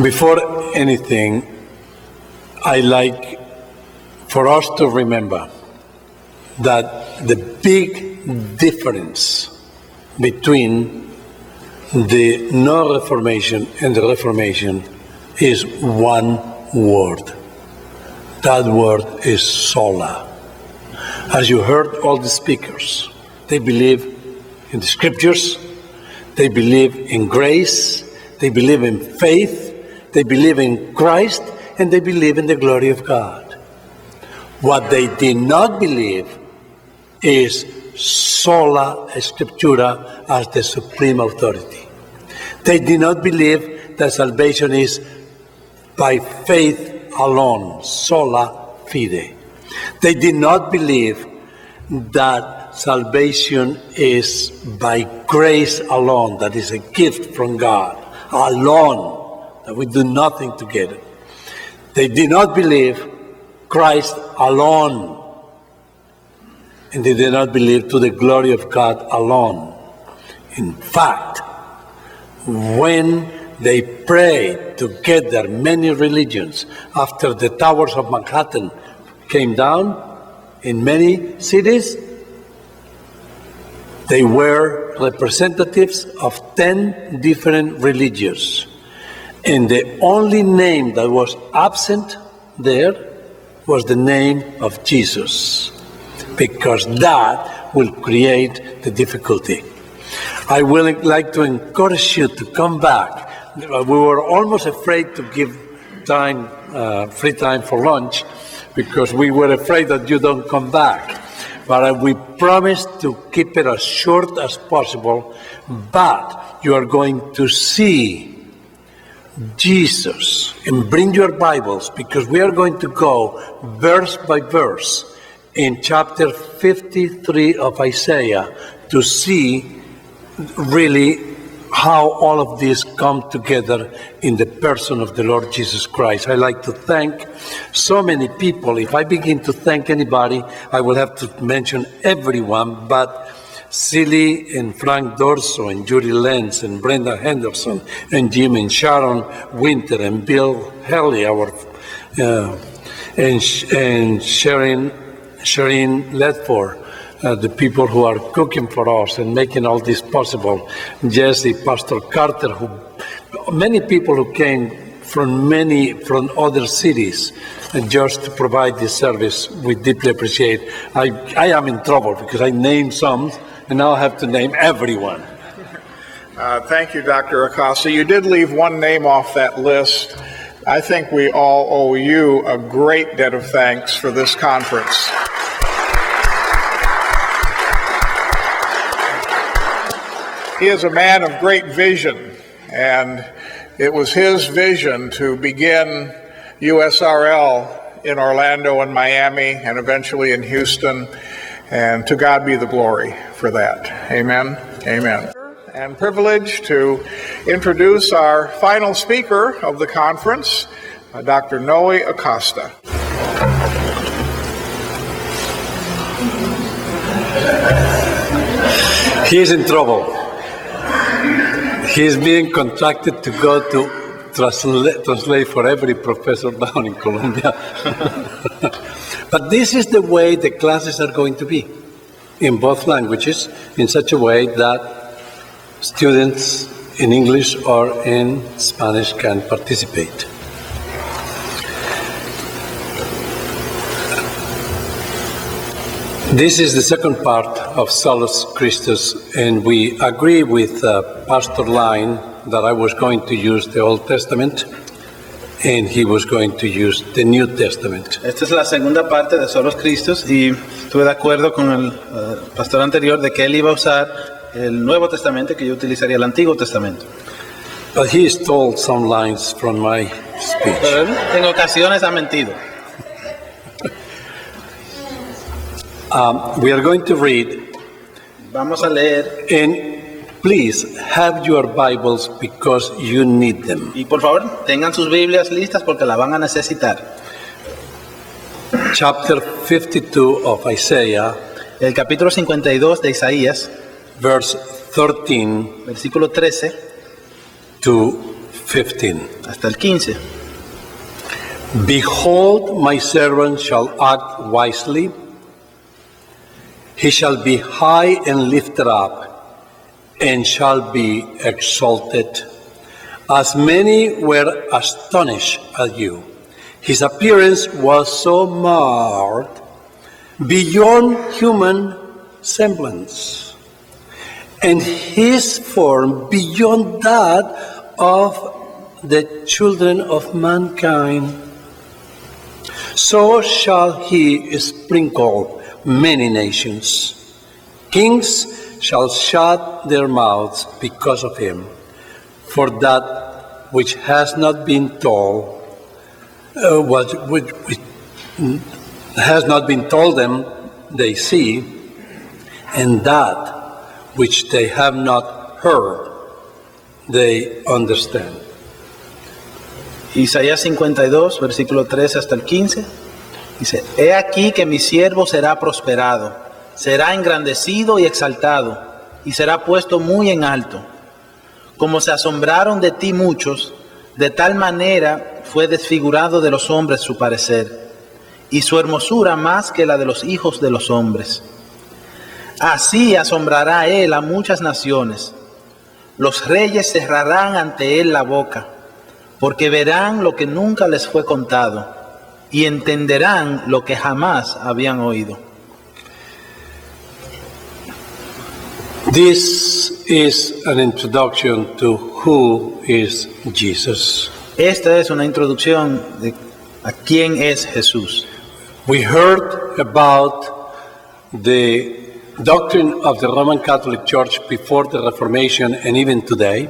Before anything, I like for us to remember that the big difference between the no-Reformation and the Reformation is one word. That word is sola. As you heard all the speakers, they believe in the scriptures, they believe in grace, they believe in faith, they believe in Christ, and they believe in the glory of God. What they did not believe is sola scriptura as the supreme authority. They did not believe that salvation is by faith alone, sola fide. They did not believe that salvation is by grace alone, that is a gift from God, alone, that we do nothing to get it. They did not believe Christ alone, and they did not believe to the glory of God alone. In fact, when they prayed together, many religions, after the towers of Manhattan came down in many cities, they were representatives of 10 different religions. And the only name that was absent there was the name of Jesus, because that will create the difficulty. I would like to encourage you to come back. We were almost afraid to give time, free time for lunch, because we were afraid that you don't come back. But we promise to keep it as short as possible. But you are going to see Jesus, and bring your Bibles, because we are going to go verse by verse in chapter 53 of Isaiah to see really how all of this come together in the person of the Lord Jesus Christ. I like to thank so many people. If I begin to thank anybody, I will have to mention everyone, but Silly and Frank Dorso and Judy Lenz and Brenda Henderson and Jim and Sharon Winter and Bill Haley, our and Shireen Ledford, the people who are cooking for us and making all this possible. Jesse, Pastor Carter, many people who came from other cities and just to provide this service, we deeply appreciate. I am in trouble because I named some, and now I have to name everyone. Thank you, Dr. Acosta. You did leave one name off that list. I think we all owe you a great debt of thanks for this conference. He is a man of great vision, and it was his vision to begin USRL in Orlando and Miami and eventually in Houston, and to God be the glory for that. Amen. Amen. And privilege to introduce our final speaker of the conference, Dr. Noe Acosta. He is in trouble. He is being contracted to go to translate for every professor down in Colombia. But this is the way the classes are going to be, in both languages, in such a way that students in English or in Spanish can participate. This is the second part of Solus Christus, and we agree with Pastor Line that I was going to use the Old Testament and he was going to use the New Testament. Esta es la segunda parte de Solus Christus y estuve de acuerdo con el pastor anterior de que él iba a usar el Nuevo Testamento, que yo utilizaría el Antiguo Testamento. But he stole some lines from my speech. Pero él en ocasiones ha mentido. We are going to read. Vamos a leer. And please have your Bibles because you need them. Y por favor, tengan sus Biblias listas porque la van a necesitar. Chapter 52 of Isaiah. El capítulo 52 de Isaías. Verse 13. Versículo 13. To 15. hasta el 15. Behold, my servant shall act wisely. He shall be high and lifted up, and shall be exalted. As many were astonished at you. His appearance was so marked beyond human semblance, and his form beyond that of the children of mankind. So shall he sprinkle many nations. Kings shall shut their mouths because of him. For that which has not been told, which has not been told them, they see, and that which they have not heard, they understand. Isaías 52, versículo 13 hasta el 15, dice: He aquí que mi siervo será prosperado, será engrandecido y exaltado, y será puesto muy en alto. Como se asombraron de ti muchos, de tal manera fue desfigurado de los hombres su parecer, y su hermosura más que la de los hijos de los hombres. Así asombrará él a muchas naciones. Los reyes cerrarán ante él la boca, porque verán lo que nunca les fue contado, y entenderán lo que jamás habían oído. This is an introduction to who is Jesus. Esta es una introducción de a quién es Jesús. We heard about the doctrine of the Roman Catholic Church before the Reformation and even today.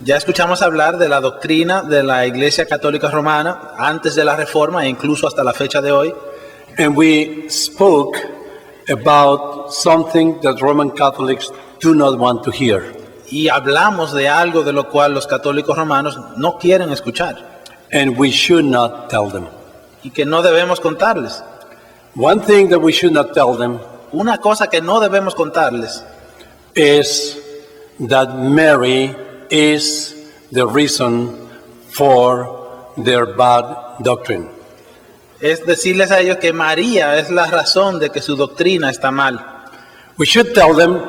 Ya escuchamos hablar de la doctrina de la Iglesia Católica Romana antes de la Reforma e incluso hasta la fecha de hoy. And we spoke about something that Roman Catholics do not want to hear. Y hablamos de algo de lo cual los católicos romanos no quieren escuchar And we should not tell them. y que no debemos contarles. One thing that we should not tell them Una cosa que no debemos contarles is that Mary is the reason for their bad doctrine. es decirles a ellos que María es la razón de que su doctrina está mal. We should tell them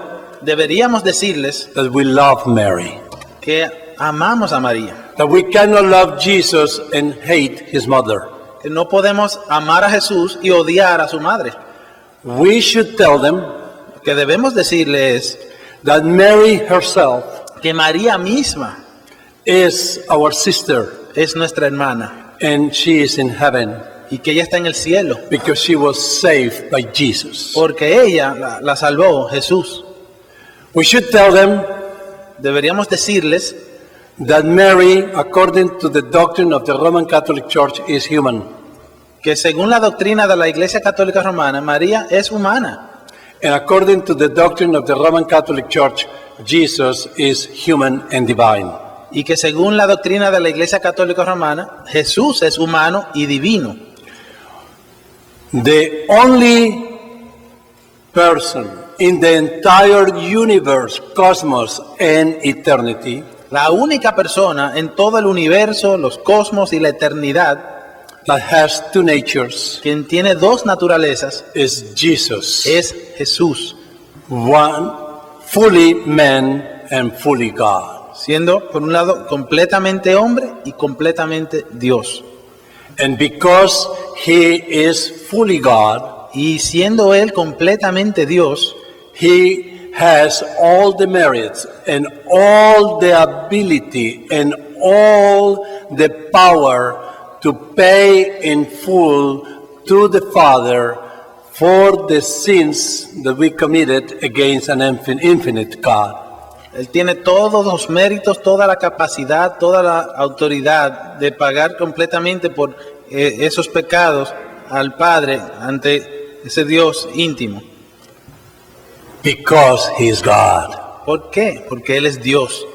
Deberíamos decirles that we love Mary, que amamos a María, that we cannot love Jesus and hate his mother. que no podemos amar a Jesús y odiar a su madre. We should tell them Lo que debemos decirles that Mary herself que María misma is our sister es nuestra hermana and she is in heaven y que ella está en el cielo because she was saved by Jesus. porque ella la salvó Jesús. We should tell them Deberíamos decirles that Mary, according to the doctrine of the Roman Catholic Church, is human. que según la doctrina de la Iglesia Católica Romana, María es humana. And according to the doctrine of the Roman Catholic Church, Jesus is human and divine. Y que según la doctrina de la Iglesia Católica Romana, Jesús es humano y divino. The only person in the entire universe, cosmos, and eternity La única persona en todo el universo, los cosmos y la eternidad, that has two natures quien tiene dos naturalezas, is Jesus. es Jesús, One, fully man and fully God. siendo por un lado completamente hombre y completamente Dios. And because he is fully God, Y siendo Él completamente Dios, he has all the merits and all the ability and all the power to pay in full to the Father for the sins that we committed against an infinite God. Él tiene todos los méritos, toda la capacidad, toda la autoridad de pagar completamente por esos pecados al Padre ante ese Dios íntimo. Because he is God. ¿Por qué? Porque Él es Dios.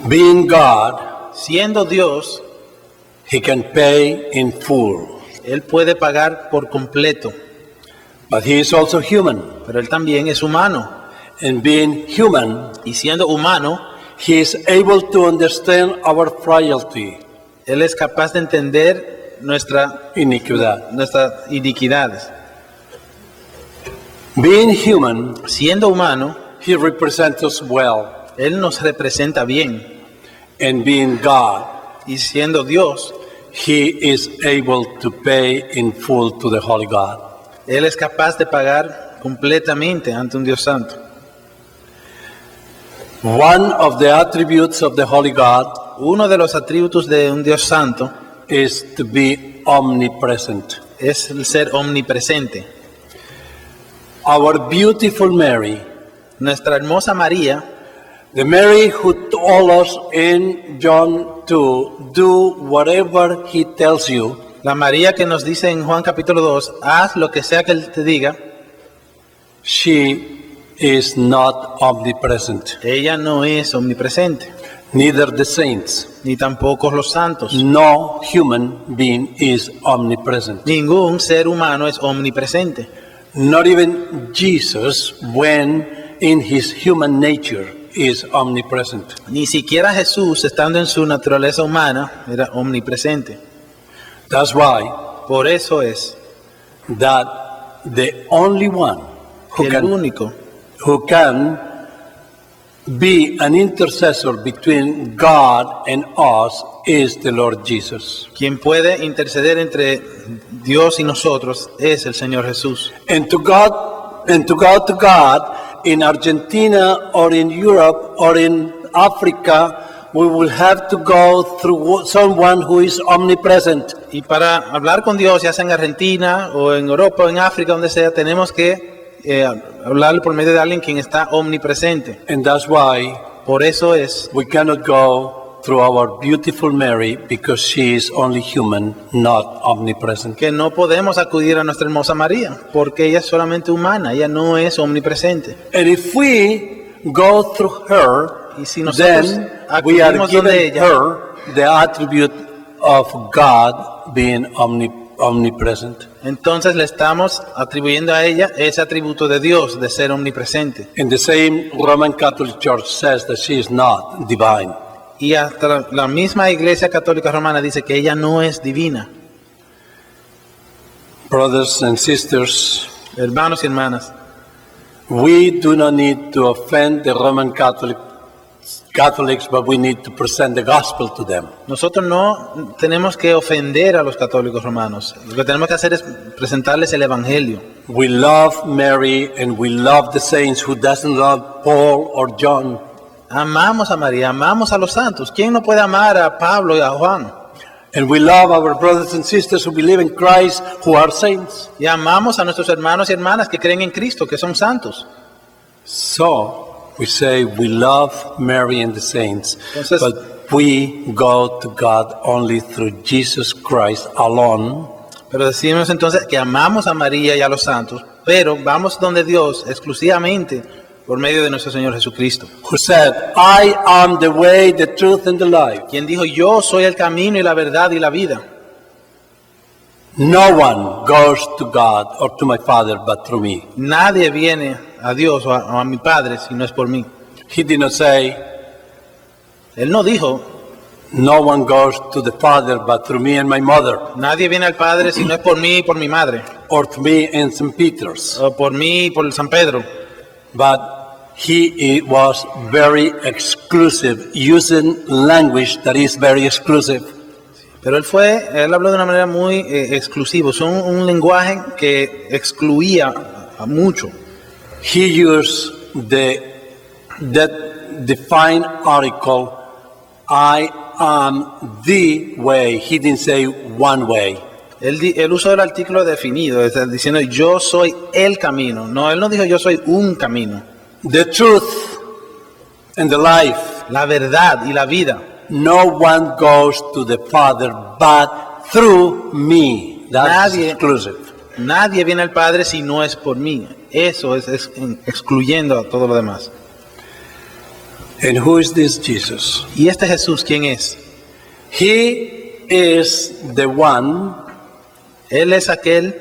Being God, Siendo Dios, he can pay in full. Él puede pagar por completo, But he is also human. pero Él también es humano. And being human, Y siendo humano, He is able to understand our frailty, Él es capaz de entender nuestras iniquidad. iniquidades. Being human, Siendo humano, he represents us well. Él nos representa bien. And being God, Y siendo Dios, he is able to pay in full to the Holy God. Él es capaz de pagar completamente ante un Dios santo. One of the attributes of the Holy God Uno de los atributos de un Dios santo is to be omnipresent. es el ser omnipresente. Our beautiful Mary, Nuestra hermosa María, the Mary who told us in John 2, do whatever he tells you, la María que nos dice en Juan capítulo 2, haz lo que sea que Él te diga, she is not omnipresent. ella no es omnipresente, Neither the saints. ni tampoco los santos. No human being is omnipresent. Ningún ser humano es omnipresente. Not even Jesus, when in his human nature, is omnipresent. Ni siquiera Jesús, estando en su naturaleza humana, era omnipresente. That's why Por eso es that the only one que el único who can be an intercessor between God and us is the Lord Jesus. quien puede interceder entre Dios y nosotros es el Señor Jesús. And to go to God in Argentina or in Europe or in Africa, we will have to go through someone who is omnipresent. Y para hablar con Dios, ya sea en Argentina o en Europa o en África, donde sea, tenemos que hablar por medio de alguien quien está omnipresente. And that's why Por eso es we cannot go through our beautiful Mary, because she is only human, not omnipresent. que no podemos acudir a nuestra hermosa María, porque ella es solamente humana, ella no es omnipresente. And if we go through her, Y si nosotros then we are acudimos donde giving ella, her the attribute of God being omnipresent. entonces le estamos atribuyendo a ella ese atributo de Dios, de ser omnipresente. And the same Roman Catholic Church says that she is not divine. Y hasta la misma Iglesia Católica Romana dice que ella no es divina. Brothers and sisters, Hermanos y hermanas, we do not need to offend the Roman Catholics, but we need to present the gospel to them. nosotros no tenemos que ofender a los católicos romanos. Lo que tenemos que hacer es presentarles el Evangelio. We love Mary and we love the saints. Who doesn't love Paul or John? Amamos a María, amamos a los santos. ¿Quién no puede amar a Pablo y a Juan? And we love our brothers and sisters who believe in Christ, who are saints. Y amamos a nuestros hermanos y hermanas que creen en Cristo, que son santos. So we say we love Mary and the saints, Entonces- but we go to God only through Jesus Christ alone. Pero decimos entonces que amamos a María y a los santos, pero vamos donde Dios exclusivamente por medio de nuestro Señor Jesucristo, Who said, I am the way, the truth, and the life. quien dijo, yo soy el camino y la verdad y la vida. No one goes to God or to my Father but through me. Nadie viene a Dios o a mi Padre si no es por mí. He did not say, Él no dijo, no one goes to the Father but through me and my mother, nadie viene al Padre si no es por mí y por mi madre, or to me and St. Peter's. o por mí y por el San Pedro. But he was very exclusive, using language that is very exclusive. Pero él habló de una manera muy exclusiva, es un lenguaje que excluía a mucho. He used that defined article, I am the way. He didn't say one way. Él usó el artículo definido, diciendo yo soy el camino. No, él no dijo yo soy un camino. The truth and the life. La verdad y la vida. No one goes to the Father but through me. That's Nadie. exclusive. Nadie viene al Padre si no es por mí. Eso es excluyendo a todo lo demás. And who is this Jesus? ¿Y este Jesús quién es? He is the one Él es aquel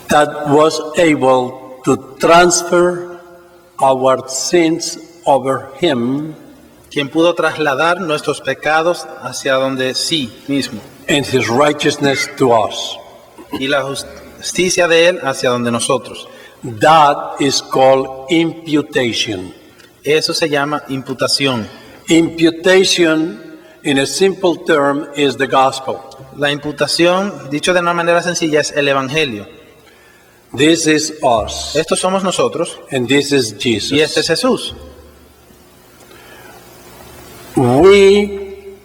that was able to transfer our sins over him, quien pudo trasladar nuestros pecados hacia donde sí mismo, and his righteousness to us. y la justicia de él hacia donde nosotros. That is called imputation. Eso se llama imputación. Imputation, in a simple term, is the gospel. La imputación, dicho de una manera sencilla, es el evangelio. This is us, Estos somos nosotros and this is y este es Jesus. Jesús. We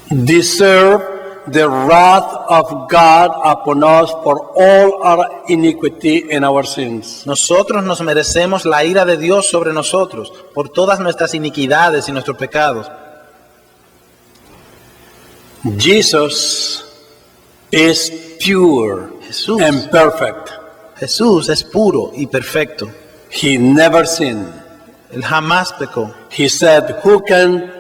deserve the wrath of God upon us for all our iniquity and our sins. Nosotros nos merecemos la ira de Dios sobre nosotros por todas nuestras iniquidades y nuestros pecados. Jesus is pure Jesús. and perfect. Jesús es puro y perfecto. He never sinned. Él jamás pecó. He said, "Who can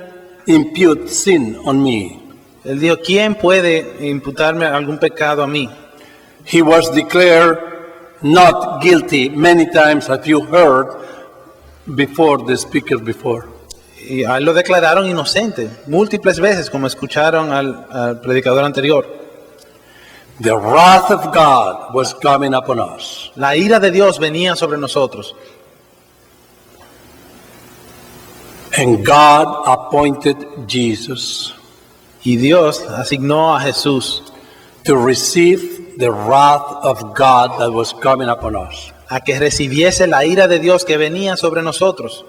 impute sin on me?" Él dijo, ¿quién puede imputarme algún pecado a mí? He was declared not guilty many times, as you heard before, the speakers before. Y a él lo declararon inocente múltiples veces, como escucharon al predicador anterior. The wrath of God was coming upon us. La ira de Dios venía sobre nosotros. And God appointed Jesus Y Dios asignó a Jesús to receive the wrath of God that was coming upon us. a que recibiese la ira de Dios que venía sobre nosotros.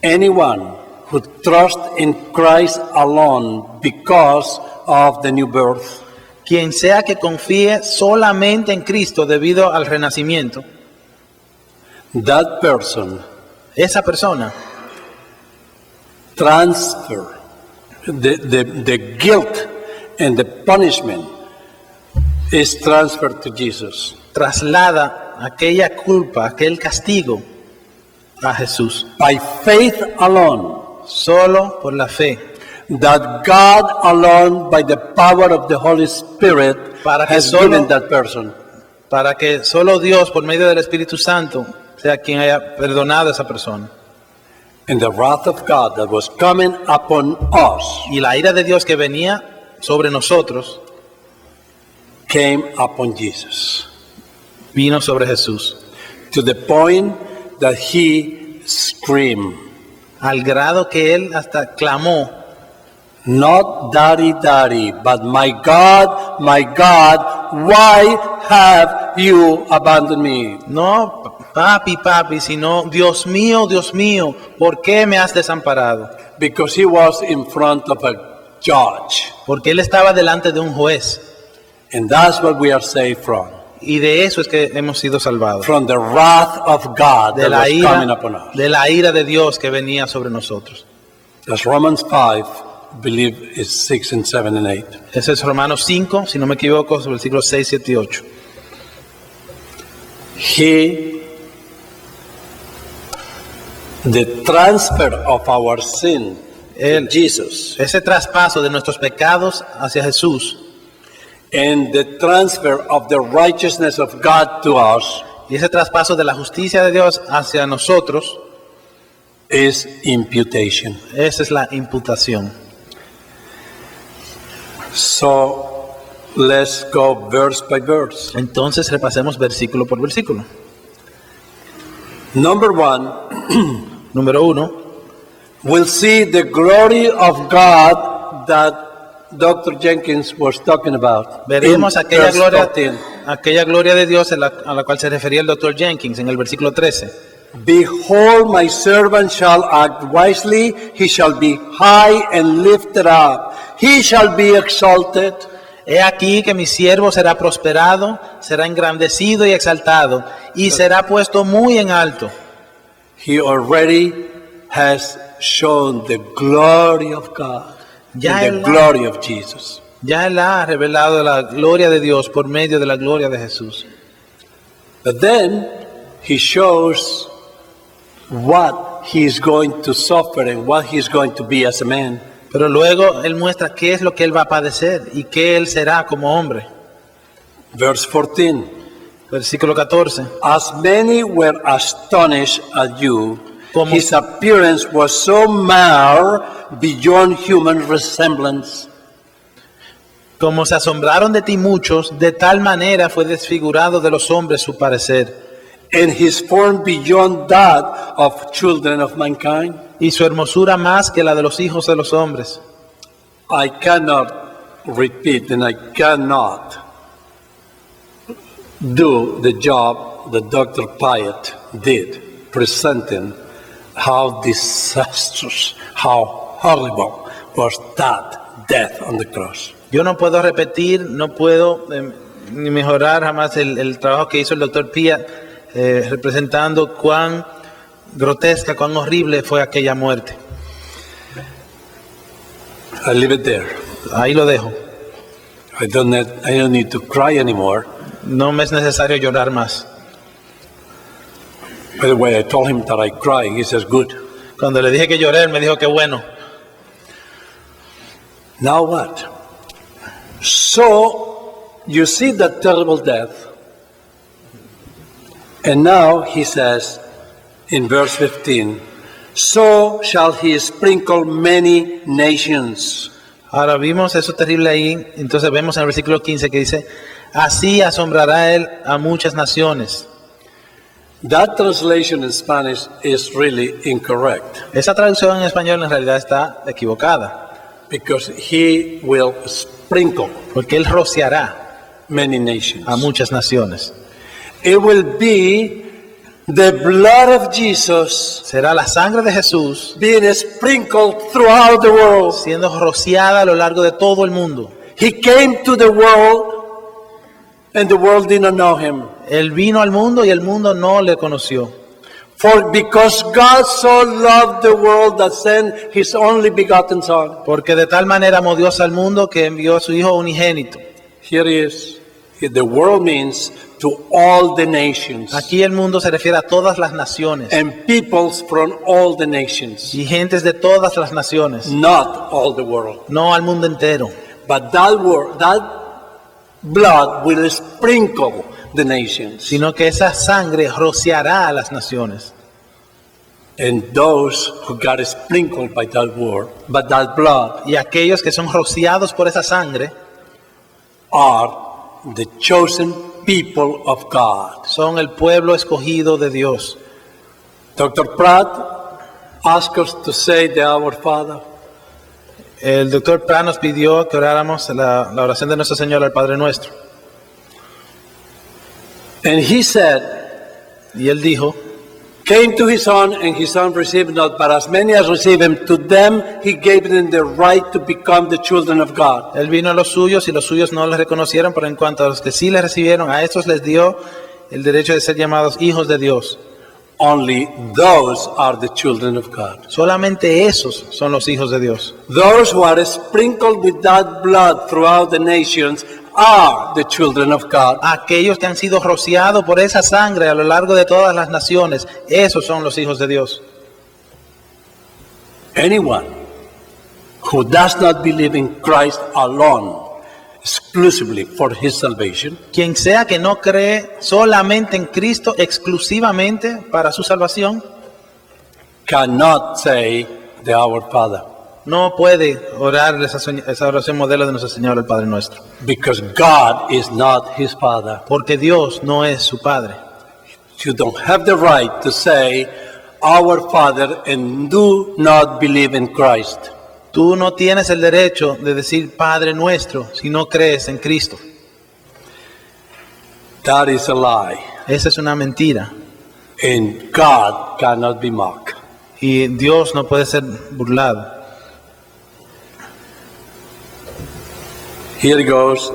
Anyone who trusts in Christ alone because of the new birth, Quien sea que confíe solamente en Cristo debido al renacimiento, that person esa persona transfer the guilt and the punishment is transferred to Jesus. traslada aquella culpa, aquel castigo a Jesús. By faith alone, Solo por la fe. that God alone, by the power of the Holy Spirit, Para que has solo- given that person. Para que solo Dios, por medio del Espíritu Santo, sea quien haya perdonado a esa persona. And the wrath of God that was coming upon us Y la ira de Dios que venía sobre nosotros came upon Jesus, vino sobre Jesús. to the point that he screamed, Al grado que él hasta clamó, "Not daddy, daddy, but my God, why have you abandoned me?" no papi, papi, sino Dios mío, ¿por qué me has desamparado? Because he was in front of a judge. Porque él estaba delante de un juez. And that's what we are saved from. Y de eso es que hemos sido salvados. From the wrath of God De that la was coming upon ira, us. de la ira de Dios que venía sobre nosotros. That's Romans 5, I believe is 6 and 7 and 8. Ese es Romanos 5, si no me equivoco, sobre el versículos 6, 7 y 8. The transfer of our sin to El- Jesus Ese traspaso de nuestros pecados hacia Jesús and the transfer of the righteousness of God to us y ese traspaso de la justicia de Dios hacia nosotros, is imputation. esa es la imputación. So let's go verse by verse. Entonces repasemos versículo por versículo. Number 1, Número 1, we'll see the glory of God that Dr. Jenkins was talking about. veremos in aquella verse 14. gloria de Dios a la cual se refería el Dr. Jenkins en el versículo 13. Behold, my servant shall act wisely, he shall be high and lifted up, he shall be exalted. He aquí que mi siervo será prosperado, será engrandecido y exaltado, y será puesto muy en alto. He already has shown the glory of God, Ya and él- the glory of Jesus. Ya Él ha revelado la gloria de Dios por medio de la gloria de Jesús. But then he shows what he is going to suffer and what he is going to be as a man. Pero luego Él muestra qué es lo que Él va a padecer y qué Él será como hombre. Verse 14. Versículo 14. As many were astonished at you, Como- his appearance was so marred beyond human resemblance. Como se asombraron de ti muchos, de tal manera fue desfigurado de los hombres su parecer, And his form beyond that of children of mankind. y su hermosura más que la de los hijos de los hombres. I cannot repeat and I cannot do the job that Dr. Pyatt did, presenting how disastrous, how horrible was that death on the cross. Yo no puedo repetir, no puedo ni mejorar jamás el trabajo que hizo el doctor Pia representando cuán grotesca, cuán horrible fue aquella muerte. I leave it there. Ahí lo dejo. I don't need to cry anymore. No me es necesario llorar más. By the way, I told him that I cry. He says, good. Cuando le dije que lloré, él me dijo que bueno. Now what? So, you see that terrible death. And now he says in verse 15, so shall he sprinkle many nations. Ahora vimos eso terrible ahí, entonces vemos en el versículo 15 que dice, así asombrará él a muchas naciones. That translation in Spanish is really incorrect Esa traducción en español en realidad está equivocada, because he will sprinkle porque él rociará many nations. a muchas naciones. It will be the blood of Jesus Será la sangre de Jesús being sprinkled throughout the world. siendo rociada a lo largo de todo el mundo. He came to the world and the world did not know him. Él vino al mundo y el mundo no le conoció. For because God so loved the world that sent his only begotten son. Porque de tal manera amó Dios al mundo que envió a su Hijo unigénito. Here he is. The world means to all the nations Aquí el mundo se refiere a todas las naciones and peoples from all the nations, y gentes de todas las naciones, not all the world. no al mundo entero. But that blood will sprinkle the nations. Sino que esa sangre rociará a las naciones. And those who got sprinkled by that blood Y aquellos que son rociados por esa sangre are the chosen people of God. son el pueblo escogido de Dios. Dr. Pratt asked us to say the Our Father. El doctor Pratt nos pidió que oráramos la oración de Nuestro Señor al Padre Nuestro. And he said, Y él dijo, came to his son, and his son received not, but as many as received him, to them he gave them the right to become the children of God. él vino a los suyos y los suyos no les reconocieron, pero en cuanto a los que sí le recibieron, a estos les dio el derecho de ser llamados hijos de Dios. Only those are the children of God. Solamente esos son los hijos de Dios. Those who are sprinkled with that blood throughout the nations are the children of God. Aquellos que han sido rociados por esa sangre a lo largo de todas las naciones, esos son los hijos de Dios. Anyone who does not believe in Christ alone, exclusively for his salvation, Quien sea que no cree solamente en Cristo exclusivamente para su salvación, cannot say the Our Father, no puede orar esa oración modelo de nuestro Señor el Padre Nuestro. because God is not his Father. Porque Dios no es su Padre. You don't have the right to say Our Father and do not believe in Christ. Tú no tienes el derecho de decir Padre Nuestro si no crees en Cristo. That is a lie, Esa es una mentira. and God cannot be mocked. Y Dios no puede ser burlado. Here goes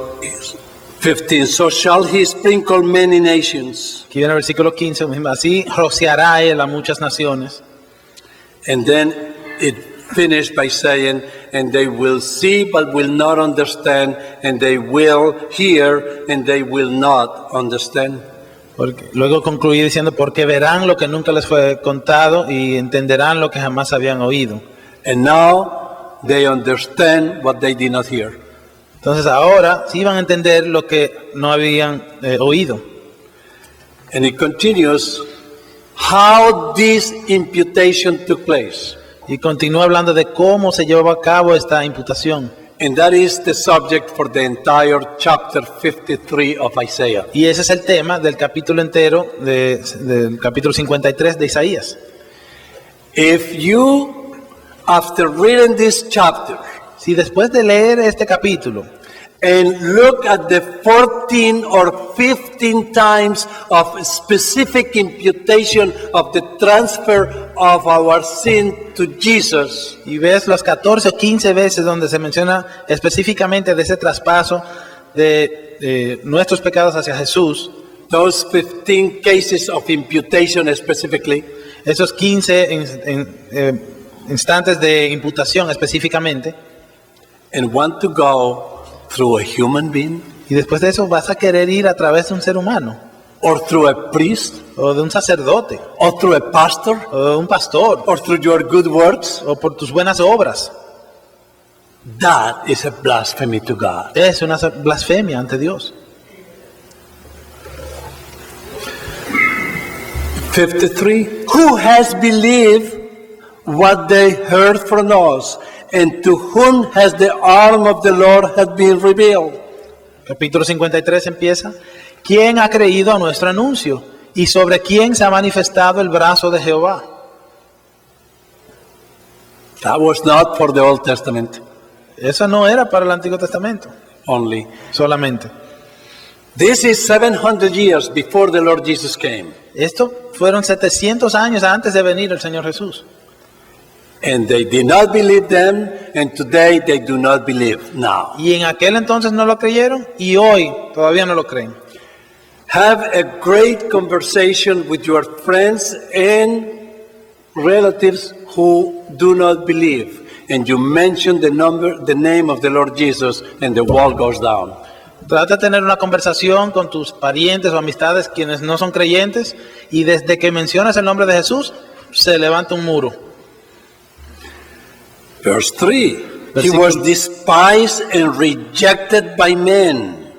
15. So shall he sprinkle many nations. Aquí viene el versículo 15. Así rociará él a muchas naciones. And then it finished by saying, and they will see but will not understand, and they will hear and they will not understand. Porque, luego concluí diciendo, porque verán lo que nunca les fue contado y entenderán lo que jamás habían oído. And now they understand what they did not hear. Entonces ahora sí van a entender lo que no habían oído. And it continues how this imputation took place. Y continúa hablando de cómo se llevó a cabo esta imputación. And that is the subject for the entire chapter 53 of Isaiah. Y ese es el tema del capítulo entero, del capítulo 53 de Isaías. If you, after reading this chapter, Si después de leer este capítulo and look at the 14 or 15 times of specific imputation of the transfer of our sin to Jesus, y ves las 14 o 15 veces donde se menciona específicamente de ese traspaso de nuestros pecados hacia Jesús, those 15 cases of imputation specifically, esos 15 instantes de imputación específicamente, and want to go through a human being y después de eso vas a querer ir a través de un ser humano, or through a priest o de un sacerdote, or through a pastor o de un pastor, or through your good works, o por tus buenas obras, that is a blasphemy to God. es una blasfemia ante Dios. 53. Who has believed what they heard from us, and to whom has the arm of the Lord has been revealed? Capítulo 53 empieza: ¿Quién ha creído a nuestro anuncio? ¿Y sobre quién se ha manifestado el brazo de Jehová? That was not for the Old Testament Eso no era para el Antiguo Testamento only. solamente. This is 700 years before the Lord Jesus came. Esto fueron 700 años antes de venir el Señor Jesús. And they did not believe them, and today they do not believe now. Y en aquel entonces no lo creyeron y hoy todavía no lo creen. Have a great conversation with your friends and relatives who do not believe. And you mention the name of the Lord Jesus, and the wall goes down. Trata de tener una conversación con tus parientes o amistades quienes no son creyentes y desde que mencionas el nombre de Jesús se levanta un muro. Verse 3. He Versículo- was despised and rejected by men.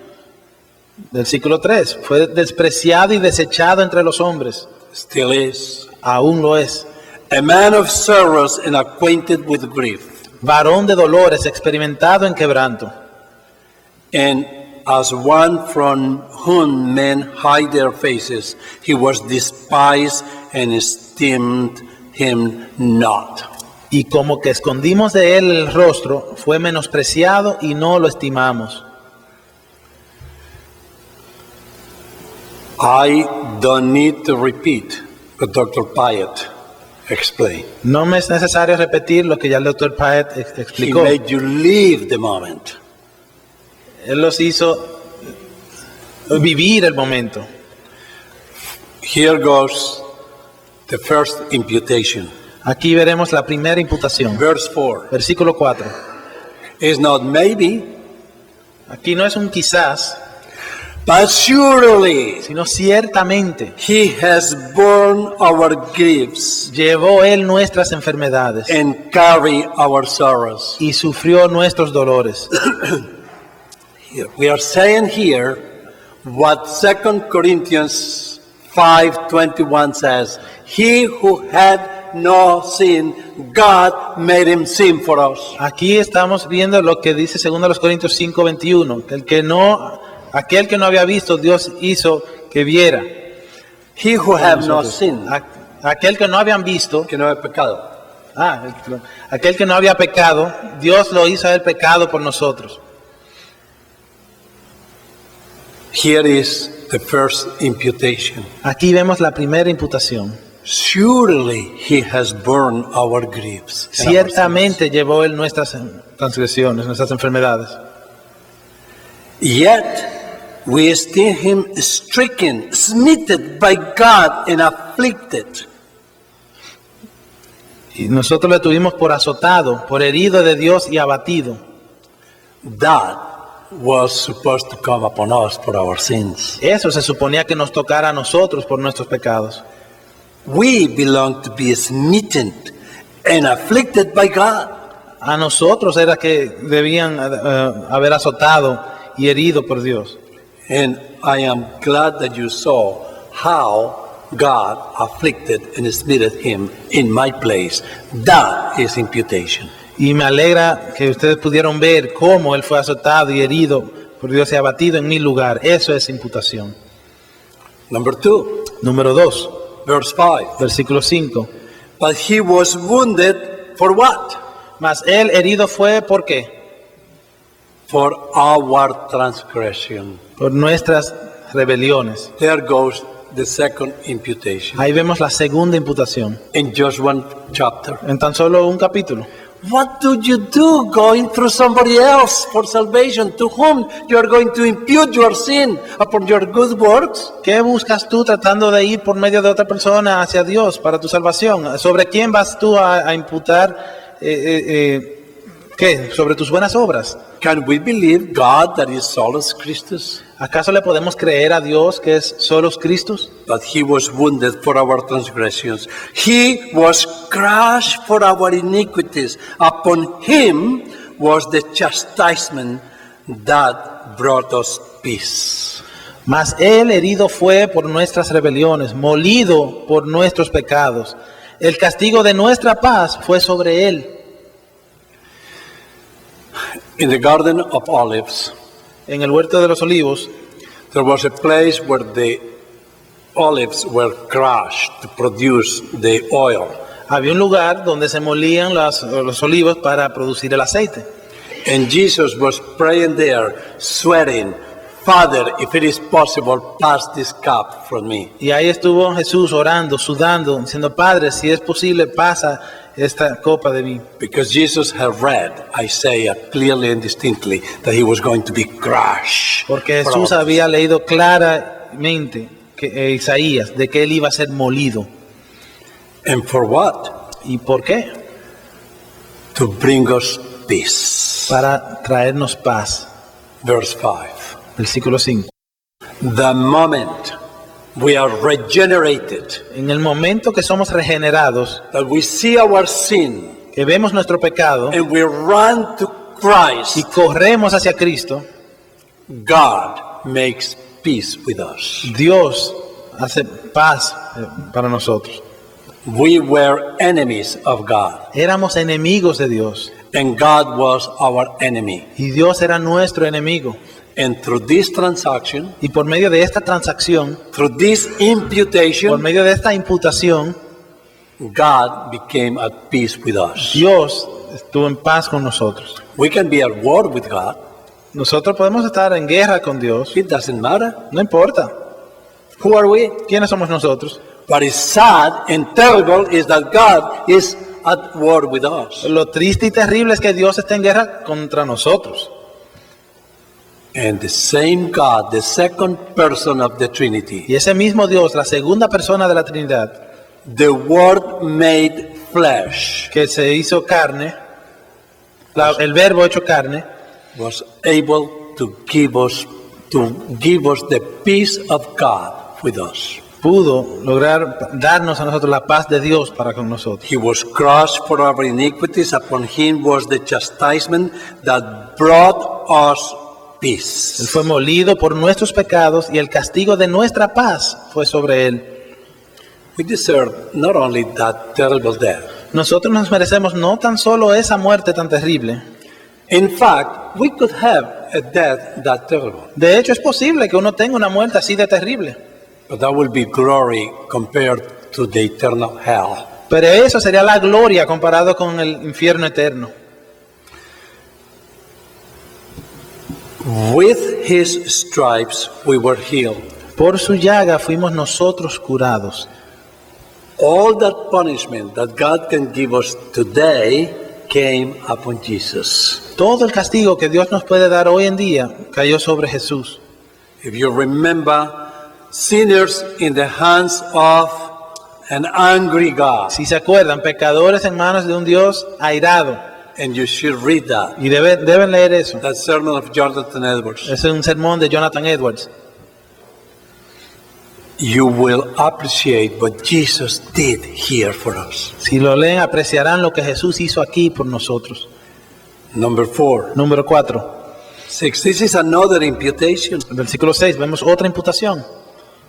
Versículo 3. Fue despreciado y desechado entre los hombres. Still is. Aún lo es. A man of sorrows and acquainted with grief. Varón de dolores, experimentado en quebranto. And as one from whom men hide their faces, he was despised and esteemed him not. Y como que escondimos de él el rostro, fue menospreciado y no lo estimamos. I don't need to repeat what Dr. Pyatt explained. No me es necesario repetir lo que ya el Dr. Pyatt He explicó. made you live the moment. Él los hizo vivir el momento. Here goes the first imputation. Aquí veremos la primera imputación. Verse 4. Versículo 4. It's not maybe, Aquí no es un quizás, but surely sino ciertamente he has borne our griefs llevó él nuestras enfermedades and carried our sorrows. y sufrió nuestros dolores. We are saying here what 2 Corinthians 5:21 says. He who had no sin, God made him sin for us. Aquí estamos viendo lo que dice 2 Corintios 5:21, que aquel que no había visto, Dios hizo que viera. He who have no sin, Aquel que no habían visto, que no hay pecado. aquel que no había pecado, Dios lo hizo a él pecado por nosotros. Here is the first imputation. Aquí vemos la primera imputación. Surely he has borne our griefs. and our Ciertamente llevó él nuestras transgresiones, nuestras enfermedades. sins. Yet we esteem him stricken, smitten by God, and afflicted. Y nosotros le tuvimos por azotado, por herido de Dios y abatido. That was supposed to come upon us for our sins. Eso se suponía que nos tocara a nosotros por nuestros pecados. We belong to be smitten and afflicted by God. A nosotros era que debían haber azotado y herido por Dios. And I am glad that you saw how God afflicted and smited him in my place. That is imputation. Y me alegra que ustedes pudieron ver cómo él fue azotado y herido por Dios y abatido en mi lugar. Eso es imputación. Number 2, Número 2, verse 5. versículo 5. But he was wounded for what? Mas él herido fue, ¿por qué? For our transgression. Por nuestras rebeliones. There goes the second imputation. Ahí vemos la segunda imputación. In just one chapter. En tan solo un capítulo. What do you do going through somebody else for salvation? To whom you are going to impute your sin? Upon your good works? ¿Qué buscas tú tratando de ir por medio de otra persona hacia Dios para tu salvación? ¿Sobre quién vas tú a imputar qué? ¿Sobre tus buenas obras? Can we believe God that is solus Christus? ¿Acaso le podemos creer a Dios que es solos Cristo? That he was wounded for our transgressions. He was crushed for our iniquities. Upon him was the chastisement that brought us peace. Mas él herido fue por nuestras rebeliones, molido por nuestros pecados. El castigo de nuestra paz fue sobre él. In the Garden of Olives, En el huerto de los olivos, there was a place where the olives were crushed to produce the oil. había un lugar donde se molían los olivos para producir el aceite. And Jesus was praying there, sweating, Father, if it is possible, pass this cup from me. Y ahí estuvo Jesús orando, sudando, diciendo, Padre, si es posible, pasa esta copa de mí. Because Jesus had read Isaiah clearly and distinctly that he was going to be crushed. Porque for Jesús our- había leído claramente que Isaías de que él iba a ser molido. And for what? ¿Y por qué? To bring us peace. Para traernos paz. Verse 5. Versículo 5. The moment we are regenerated, En el momento que somos regenerados, that we see our sin que vemos nuestro pecado and we run to y Christ, corremos hacia Cristo, God makes peace with us. Dios hace paz para nosotros. We were enemies of God, Éramos enemigos de Dios and God was our enemy. y Dios era nuestro enemigo. And through this transaction, Y por medio de esta transacción, through this por imputation, medio de esta imputación, God became at peace with us. Dios estuvo en paz con nosotros. We can be at war with God. Nosotros podemos estar en guerra con Dios, It doesn't matter. no importa. Who are we? ¿Quiénes somos nosotros? What is sad and terrible is that God is at war with us. Lo triste y terrible es que Dios está en guerra contra nosotros. And the same God, the second person of the Trinity, Y ese mismo Dios, la segunda persona de la Trinidad, the Word made flesh, que se hizo carne, el verbo hecho carne, was able to give us the peace of God with us. pudo lograr darnos a nosotros la paz de Dios para con nosotros. He was crushed for our iniquities. Upon him was the chastisement that brought us Él peace. fue molido por nuestros pecados y el castigo de nuestra paz fue sobre él. We deserve not only that terrible death. Nosotros nos merecemos no tan solo esa muerte tan terrible. In fact, we could have a death that terrible, De hecho, es posible que uno tenga una muerte así de terrible. but that will be glory compared to the eternal hell. Pero eso sería la gloria comparado con el infierno eterno. With his stripes we were healed. Por su llaga fuimos nosotros curados. All that punishment that God can give us today came upon Jesus. Todo el castigo que Dios nos puede dar hoy en día cayó sobre Jesús. If you remember, sinners in the hands of an angry God, Si se acuerdan, pecadores en manos de un Dios airado. and you should read that. Y deben leer eso. That sermon of Jonathan Edwards. Ese es un sermón de Jonathan Edwards. You will appreciate what Jesus did here for us. Si lo leen, apreciarán lo que Jesús hizo aquí por nosotros. Number 4. Número 4, 6. This is another imputation. versículo 6, vemos otra imputación.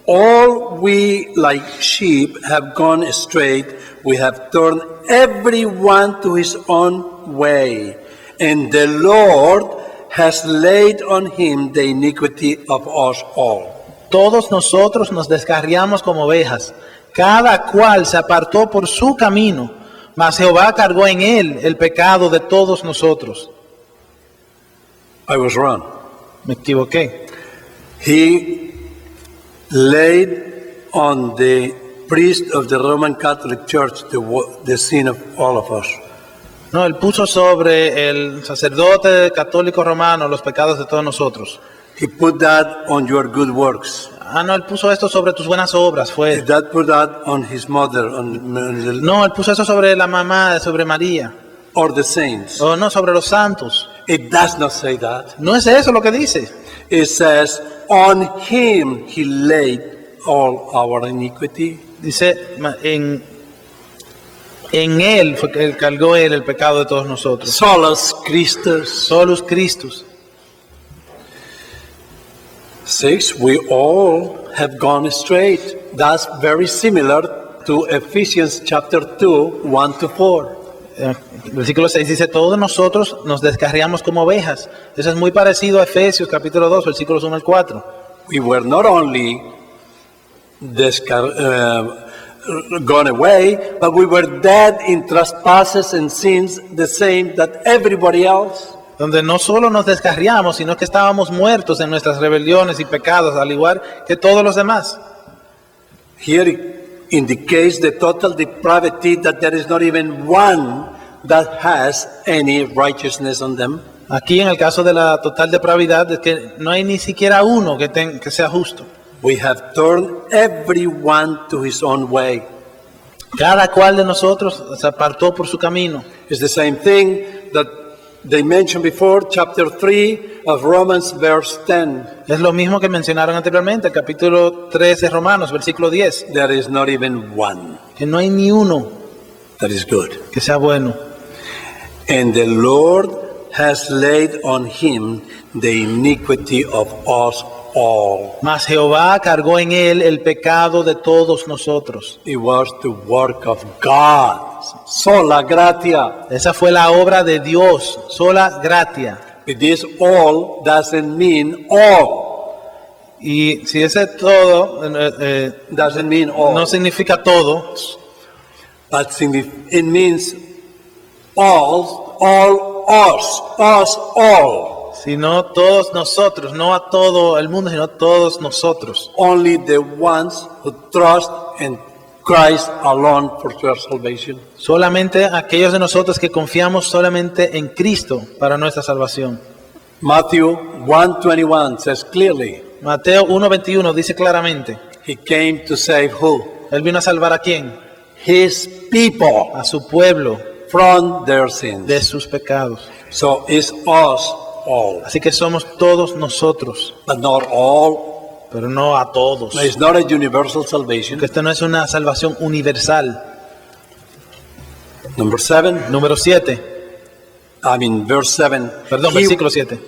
All we like sheep have gone astray. We have turned everyone to his own way. And the Lord has laid on him the iniquity of us all. Todos nosotros nos descarriamos como ovejas, cada cual se apartó por su camino, mas Jehová cargó en él el pecado de todos nosotros. I was wrong. Me equivoqué. He laid on the priest of the Roman Catholic Church the sin of all of us. No, él puso sobre el sacerdote católico romano los pecados de todos nosotros. He put that on your good works. No, él puso esto sobre tus buenas obras, fue. That put that on his mother, No, él puso eso sobre la mamá, sobre María. or the saints. O no, sobre los santos. It does not say that. No es eso lo que dice. It says, on him he laid all our iniquity. Dice, en él fue que él cargó él el pecado de todos nosotros. Solus Christus. Solus Christus. 6, we all have gone astray. That's very similar to Ephesians chapter 2, 1 to 4. Versículo 6 dice, todos nosotros nos descarriamos como ovejas. Eso es muy parecido a Efesios capítulo 2, versículos 1 al 4. We were not only gone away, but we were dead in trespasses and sins, the same that everybody else. Donde no solo nos descarriamos, sino que estábamos muertos en nuestras rebeliones y pecados, al igual que todos los demás. Here it indicates the total depravity, that there is not even one that has any righteousness on them. Aquí en el caso de la total depravidad es que no hay ni siquiera uno que sea justo. We have turned everyone to his own way. Cada cual de nosotros se apartó por su camino. It's the same thing that they mentioned before, chapter 3 of Romans, verse 10. Es lo mismo que mencionaron anteriormente, el capítulo 3 de Romanos, versículo 10. There is not even one Que no hay ni uno that is good. que sea bueno. And the Lord has laid on him the iniquity of us all. Mas Jehová cargó en él el pecado de todos nosotros. It was the work of God. Sola gratia. Esa fue la obra de Dios, sola gratia. But this all doesn't mean all. Y si ese todo Doesn't mean all. no significa todo, But it means all us all. sino todos nosotros, no a todo el mundo, sino todos nosotros. Only the ones who trust in Christ alone for their salvation. Solamente aquellos de nosotros que confiamos solamente en Cristo para nuestra salvación. Matthew 1:21 says clearly, Mateo 1:21 dice claramente, he came to save who? Él vino a salvar a quién? His people A su pueblo from their sins. de sus pecados. So it's us all, Así que somos todos nosotros, but not all. pero no a todos. It's not a universal salvation. Que esto no es una salvación universal. Number 7, Número 7, verse 7. perdón, versículo 7.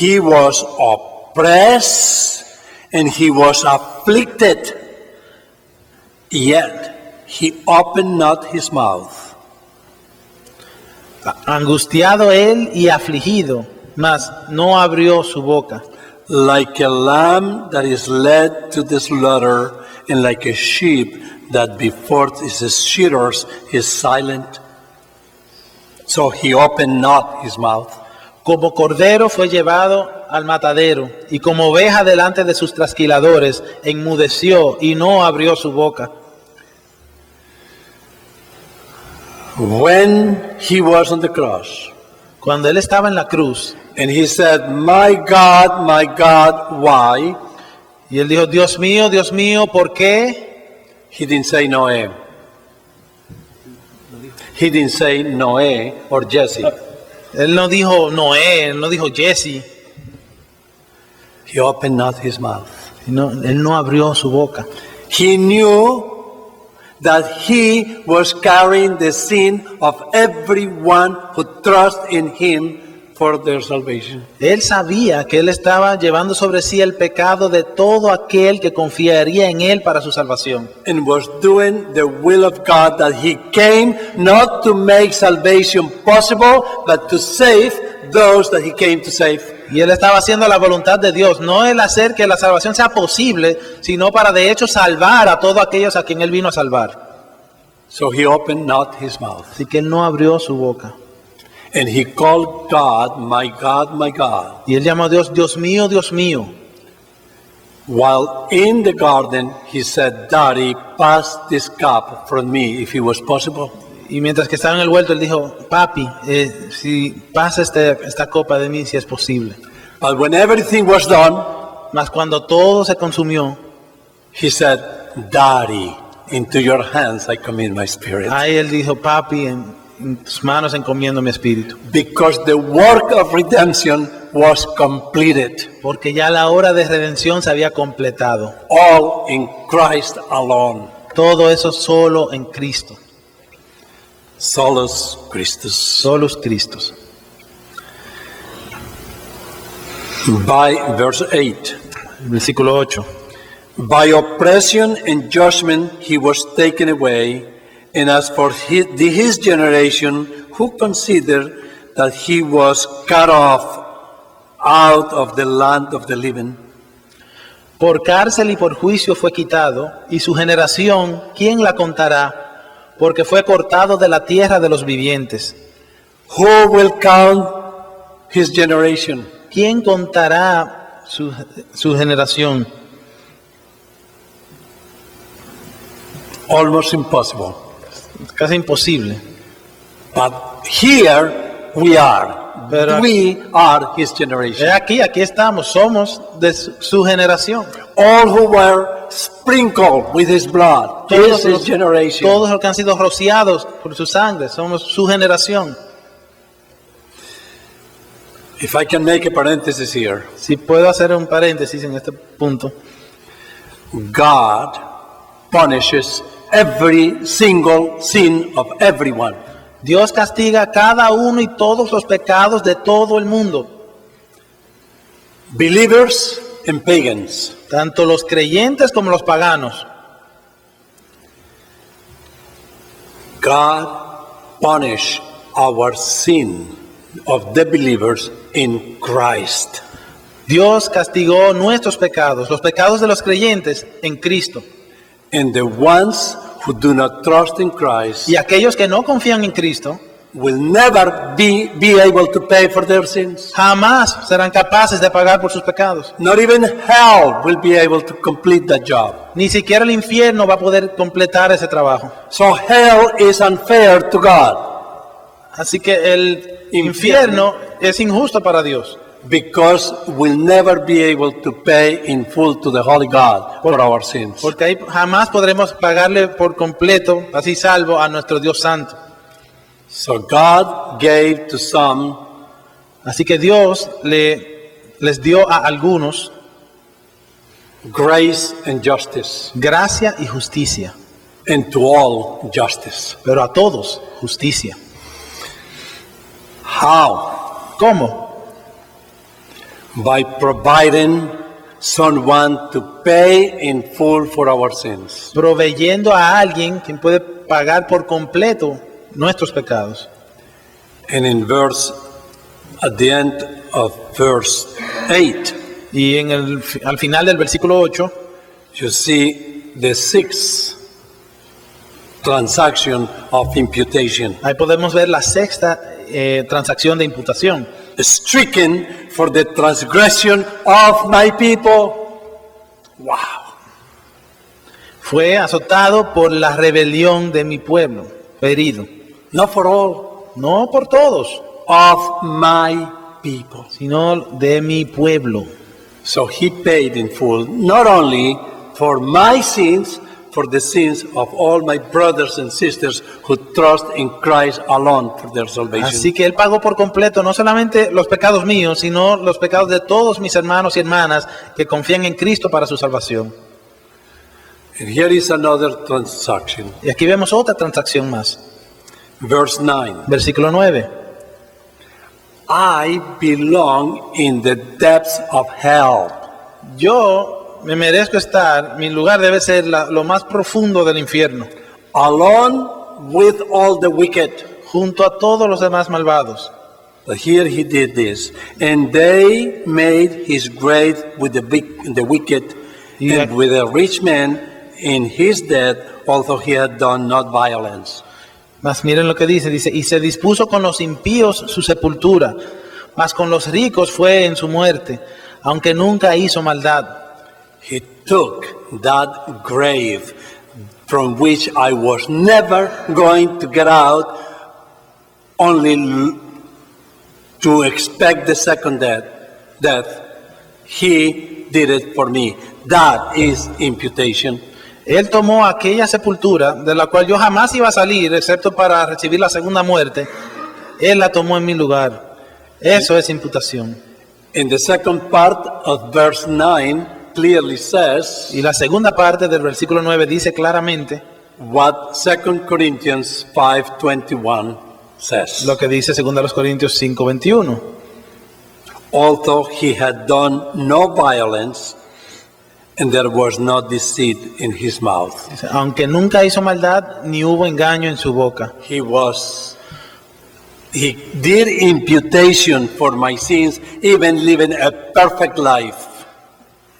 He was oppressed and he was afflicted, yet he opened not his mouth. Angustiado él y afligido, mas no abrió su boca. Like a lamb that is led to the slaughter, and like a sheep that before its shearers is silent. So he opened not his mouth. Como cordero fue llevado al matadero, y como oveja delante de sus trasquiladores, enmudeció y no abrió su boca. When he was on the cross, Cuando él estaba en la cruz, and he said, my God, why? y él dijo, Dios mío, ¿por qué? He didn't say Noé. He didn't say Noé or Jesse. Él no dijo Noé, él no dijo Jesse, He opened not his mouth. él no abrió su boca. He knew that he was carrying the sin of everyone who trusts in him for their salvation. Él sabía que él estaba llevando sobre sí el pecado de todo aquel que confiaría en él para su salvación. And was doing the will of God, that he came not to make salvation possible, but to save those that he came to save. Y él estaba haciendo la voluntad de Dios, no el hacer que la salvación sea posible, sino para de hecho salvar a todos aquellos a quien él vino a salvar. So he opened not his mouth. Así que él no abrió su boca. And he called God, my God, my God. Y él llamó a Dios, Dios mío, Dios mío. While in the garden, he said, Daddy, pass this cup from me, if it was possible. Y mientras que estaba en el huerto, él dijo, papi, si pasa esta copa de mí, si es posible. But when everything was done, Mas cuando todo se consumió, he said, Daddy, into your hands I commit my spirit. ahí él dijo, papi, en tus manos encomiendo mi espíritu. Because the work of redemption was completed. Porque ya la hora de redención se había completado. All in Christ alone. Todo eso solo en Cristo. Solus Christus. Solus Christus. By verse 8. Versículo 8. By oppression and judgment he was taken away, and as for his generation, who considered that he was cut off out of the land of the living. Por cárcel y por juicio fue quitado, y su generación, ¿quién la contará? Porque fue cortado de la tierra de los vivientes. Who will count his generation? ¿Quién contará su generación? Almost impossible. Es casi imposible. But here we are. Pero- We are his generation. Aquí estamos, somos de su generación. All who were sprinkled with his blood. This is generation. Todos los que han sido rociados por su sangre, somos su generación. If I can make a parenthesis here. Si puedo hacer un paréntesis en este punto, God punishes every single sin of everyone. Dios castiga cada uno y todos los pecados de todo el mundo, Believers and pagans. tanto los creyentes como los paganos. God punished our sin of the believers in Christ. Dios castigó nuestros pecados, los pecados de los creyentes en Cristo. And the ones who do not trust in Christ Y aquellos que no confían en Cristo will never be able to pay for their sins. jamás serán capaces de pagar por sus pecados. Not even hell will be able to complete that job. Ni siquiera el infierno va a poder completar ese trabajo. So hell is unfair to God Así que el infierno es injusto para Dios. because we'll never be able to pay in full to the Holy God for our sins. Porque ahí jamás podremos pagarle por completo, así salvo, a nuestro Dios Santo. So God gave to some Así que Dios les dio a algunos grace and justice, gracia y justicia, and to all justice. pero a todos justicia. How? ¿Cómo? By providing someone to pay in full for our sins. Proveyendo a alguien quien puede pagar por completo nuestros pecados. And in at the end of verse 8, Y al final del versículo 8, you see the sixth transaction of imputation. ahí podemos ver la sexta transacción de imputación. Stricken for the transgression of my people. Wow. Fue azotado por la rebelión de mi pueblo, herido. Not for all, No por todos, of my people. sino de mi pueblo. So he paid in full, not only for my sins, for the sins of all my brothers and sisters who trust in Christ alone for their salvation. Así que Él pagó por completo no solamente los pecados míos, sino los pecados de todos mis hermanos y hermanas que confían en Cristo para su salvación. And here is another transaction. Y aquí vemos otra transacción más. Verse 9. Versículo 9. I belong in the depths of hell. Yo me merezco estar, mi lugar debe ser lo más profundo del infierno, Alone with all the wicked. junto a todos los demás malvados. But here he did this. And they made his grave with the wicked Yeah. and with a rich man in his death, although he had done not violence. Mas miren lo que dice, y se dispuso con los impíos su sepultura, mas con los ricos fue en su muerte, aunque nunca hizo maldad. He took that grave from which I was never going to get out, only to expect the second death. He did it for me. That is imputation. Él tomó aquella sepultura de la cual yo jamás iba a salir, excepto para recibir la segunda muerte. Él la tomó en mi lugar. Eso es imputación. In the second part of verse 9 clearly says Y la segunda parte del versículo 9 dice claramente what 2 Corinthians 5:21 says. lo que dice 2 Corintios 5:21. Although he had done no violence, and there was no deceit in his mouth. Dice, aunque nunca hizo maldad, ni hubo engaño en su boca. He did imputation for my sins, even living a perfect life.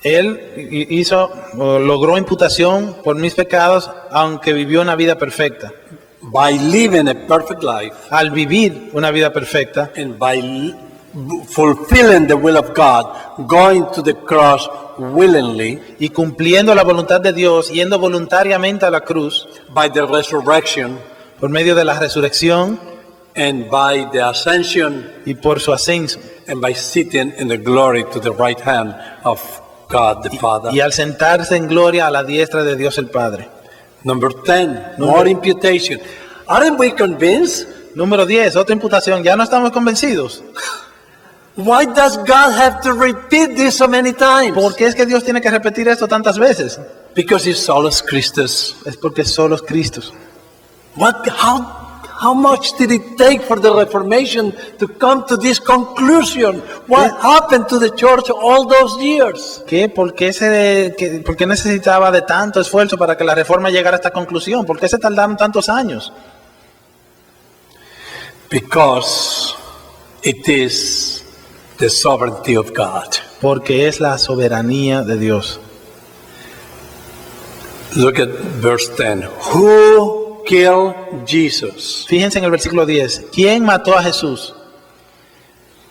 Él logró imputación por mis pecados, aunque vivió una vida perfecta. By living a perfect life Al vivir una vida perfecta and by fulfilling the will of God, going to the cross willingly, y cumpliendo la voluntad de Dios, yendo voluntariamente a la cruz, by the resurrection por medio de la resurrección and by the ascension y por su ascenso, and by sitting in the glory to the right hand of God the Father. y al sentarse en gloria a la diestra de Dios el Padre. Number 10, more imputation. Aren't we convinced? Número 10, otra imputación. ¿Ya no estamos convencidos? Why does God have to repeat this so many times? ¿Por qué es que Dios tiene que repetir esto tantas veces? Because it's solus Christus. Es porque solo es Cristo. How much did it take for the Reformation to come to this conclusion? What happened to the church all those years? ¿Por qué necesitaba de tanto esfuerzo para que la Reforma llegara a esta conclusión? ¿Por qué se tardaron tantos años? Because it is the sovereignty of God. Porque es la soberanía de Dios. Look at verse 10. Who killed Jesus? Fíjense en el versículo 10. ¿Quién mató a Jesús?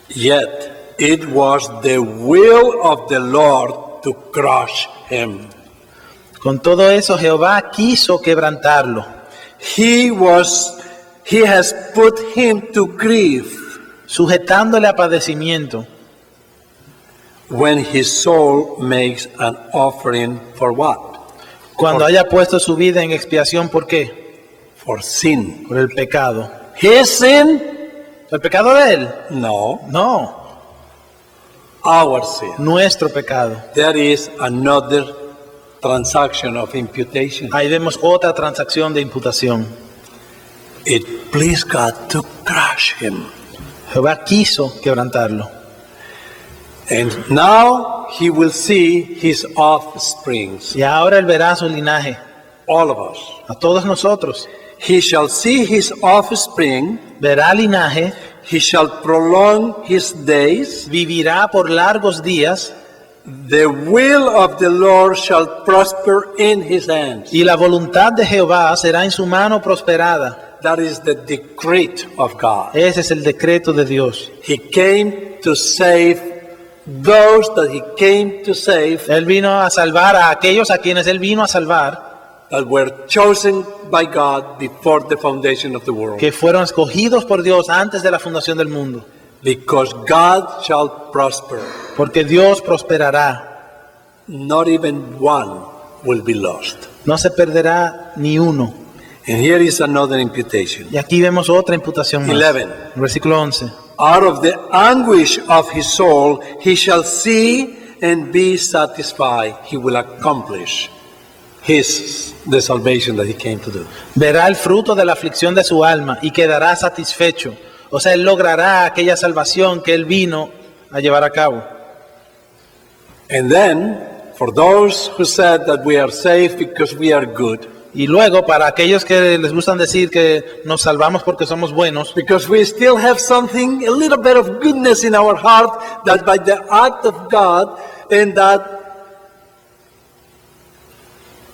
Yet it was the will of the Lord to crush him. Con todo eso, Jehová quiso quebrantarlo. He has put him to grief Sujetándole a padecimiento. when his soul makes an offering for what? Cuando haya puesto su vida en expiación, ¿por qué? For sin. Por el pecado. His sin? ¿El pecado de él? No. No, Our sin. nuestro pecado. There is another transaction of imputation. Ahí vemos otra transacción de imputación. It pleased God to crush him. Jehová quiso quebrantarlo. And now he will see his offsprings, Y ahora él verá su linaje, all of us. a todos nosotros. He shall see his offspring, Verá linaje, he shall prolong his days, vivirá por largos días, the will of the Lord shall prosper in his hands. y la voluntad de Jehová será en su mano prosperada. That is the decree of God. Ese es el decreto de Dios. He came to save those that he came to save Él vino a salvar a aquellos a quienes él vino a salvar, that were chosen by God before the foundation of the world. que fueron escogidos por Dios antes de la fundación del mundo. Because God shall prosper. Porque Dios prosperará. Not even one will be lost. No se perderá ni uno. And here is another imputation. Y aquí vemos otra imputación más. 11. Versículo 11. Out of the anguish of his soul, he shall see and be satisfied. He will accomplish the salvation that he came to do. Verá el fruto de la aflicción de su alma y quedará satisfecho O sea, Él logrará aquella salvación que Él vino a llevar a cabo. And then, for those who said that we are saved because we are good, Y luego, para aquellos que les gustan decir que nos salvamos porque somos buenos, because we still have something, a little bit of goodness in our heart, that by the act of God, and that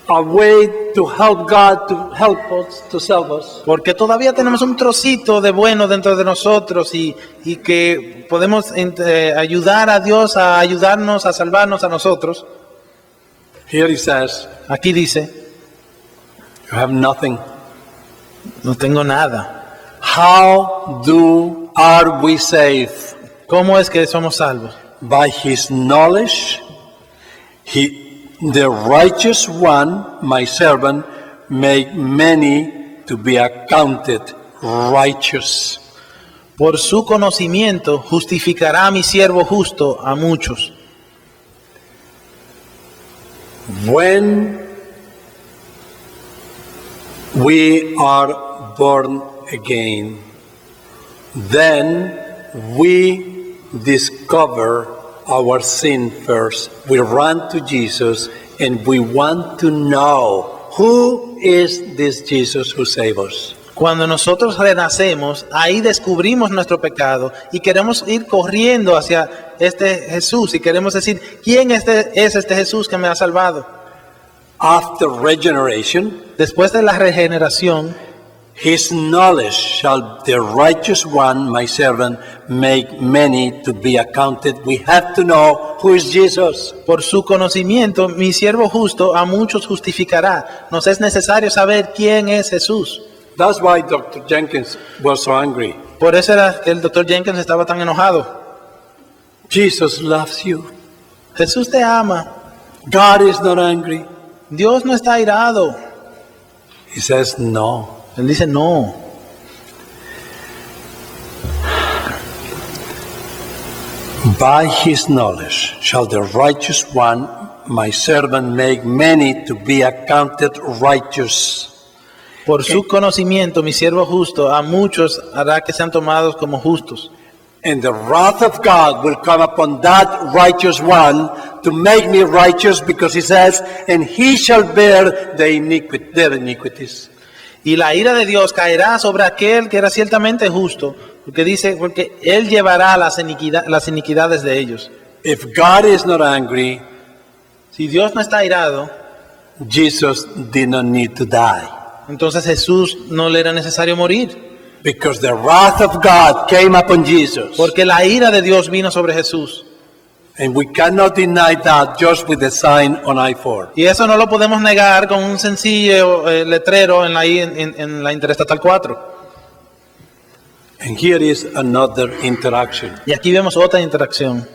a way to help God to help us, to save us. porque todavía tenemos un trocito de bueno dentro de nosotros y que podemos ayudar a Dios a ayudarnos, a salvarnos a nosotros. Here he says, Aquí dice, you have nothing. no tengo nada. How are we saved? ¿Cómo es que somos salvos? By his knowledge, the righteous one, my servant, make many to be accounted righteous. Por su conocimiento justificará a mi siervo justo a muchos. When we are born again, then we discover our sin first. We run to Jesus and we want to know who is this Jesus who saved us. Cuando nosotros renacemos, ahí descubrimos nuestro pecado y queremos ir corriendo hacia este Jesús y queremos decir, ¿quién es este Jesús que me ha salvado? After regeneration, Después de la regeneración, his knowledge shall the righteous one, my servant, make many to be accounted. We have to know who is Jesus. por su conocimiento, mi siervo justo a muchos justificará. Nos es necesario saber quién es Jesús. That's why Dr. Jenkins was so angry. Por eso era que el Dr. Jenkins estaba tan enojado. Jesus loves you. Jesús te ama. God is not angry. Dios no está airado. He says no. Él dice no. By his knowledge shall the righteous one, my servant, make many to be accounted righteous. Por su conocimiento, mi siervo justo a muchos hará que sean tomados como justos. And the wrath of God will come upon that righteous one to make me righteous, because he says, and he shall bear their iniquities. Y la ira de Dios caerá sobre aquel que era ciertamente justo, porque dice, porque él llevará las iniquidades de ellos. If God is not angry, Si Dios no está airado, Jesus did not need to die, entonces Jesús no le era necesario morir, because the wrath of God came upon Jesus. porque la ira de Dios vino sobre Jesús. And we cannot deny that just with the sign on I-4. Y eso no lo podemos negar con un sencillo letrero en la Interestatal 4. And here is another interaction. Y aquí vemos otra interacción.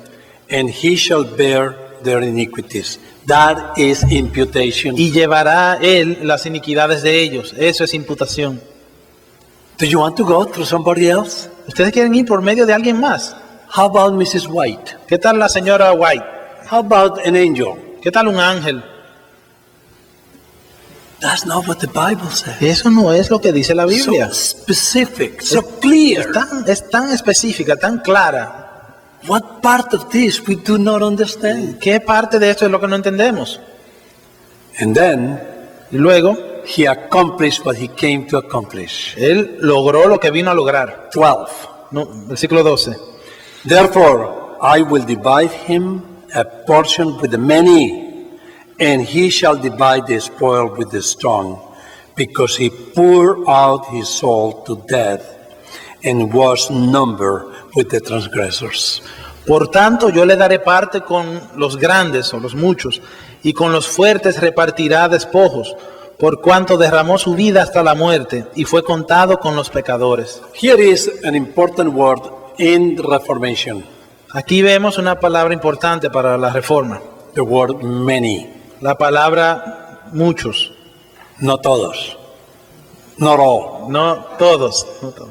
And he shall bear their iniquities. That is imputation. Y llevará él las iniquidades de ellos. Eso es imputación. Do you want to go through somebody else? ¿Ustedes quieren ir por medio de alguien más? How about Mrs. White? ¿Qué tal la señora White? How about an angel? ¿Qué tal un ángel? That's not what the Bible says. Eso no es lo que dice la Biblia. So specific, so clear. Es tan específica, tan clara. What part of this we do not understand? ¿Qué parte de esto es lo que no entendemos? And then Y luego, he accomplished what he came to accomplish. él logró lo que vino a lograr. 12. No, versículo 12. Therefore, I will divide him a portion with the many, and he shall divide the spoil with the strong, because he poured out his soul to death and was numbered with the transgressors. Por tanto, yo le daré parte con los grandes o los muchos, y con los fuertes repartirá despojos, por cuanto derramó su vida hasta la muerte, y fue contado con los pecadores. Here is an important word in the Reformation, Aquí vemos una palabra importante para la Reforma, the word many, la palabra muchos, no todos, not all. no todos. No todos.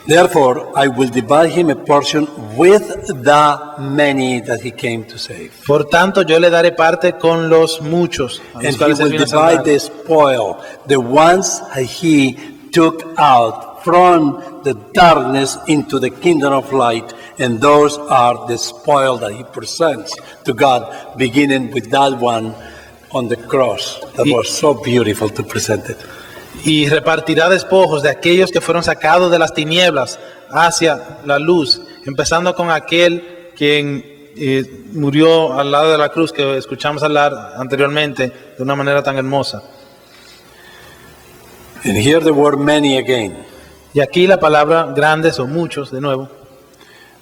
Therefore, I will divide him a portion with the many that he came to save. Por tanto, yo le daré parte con los muchos, a los And he cuales él will vino a divide salvar. the spoil, the ones he took out from the darkness into the kingdom of light, and those are the spoil that he presents to God, beginning with that one on the cross. That was so beautiful to present it. Y repartirá despojos de aquellos que fueron sacados de las tinieblas hacia la luz, empezando con aquel quien murió al lado de la cruz, que escuchamos hablar anteriormente de una manera tan hermosa. And here the word many again, Y aquí la palabra grandes o muchos de nuevo,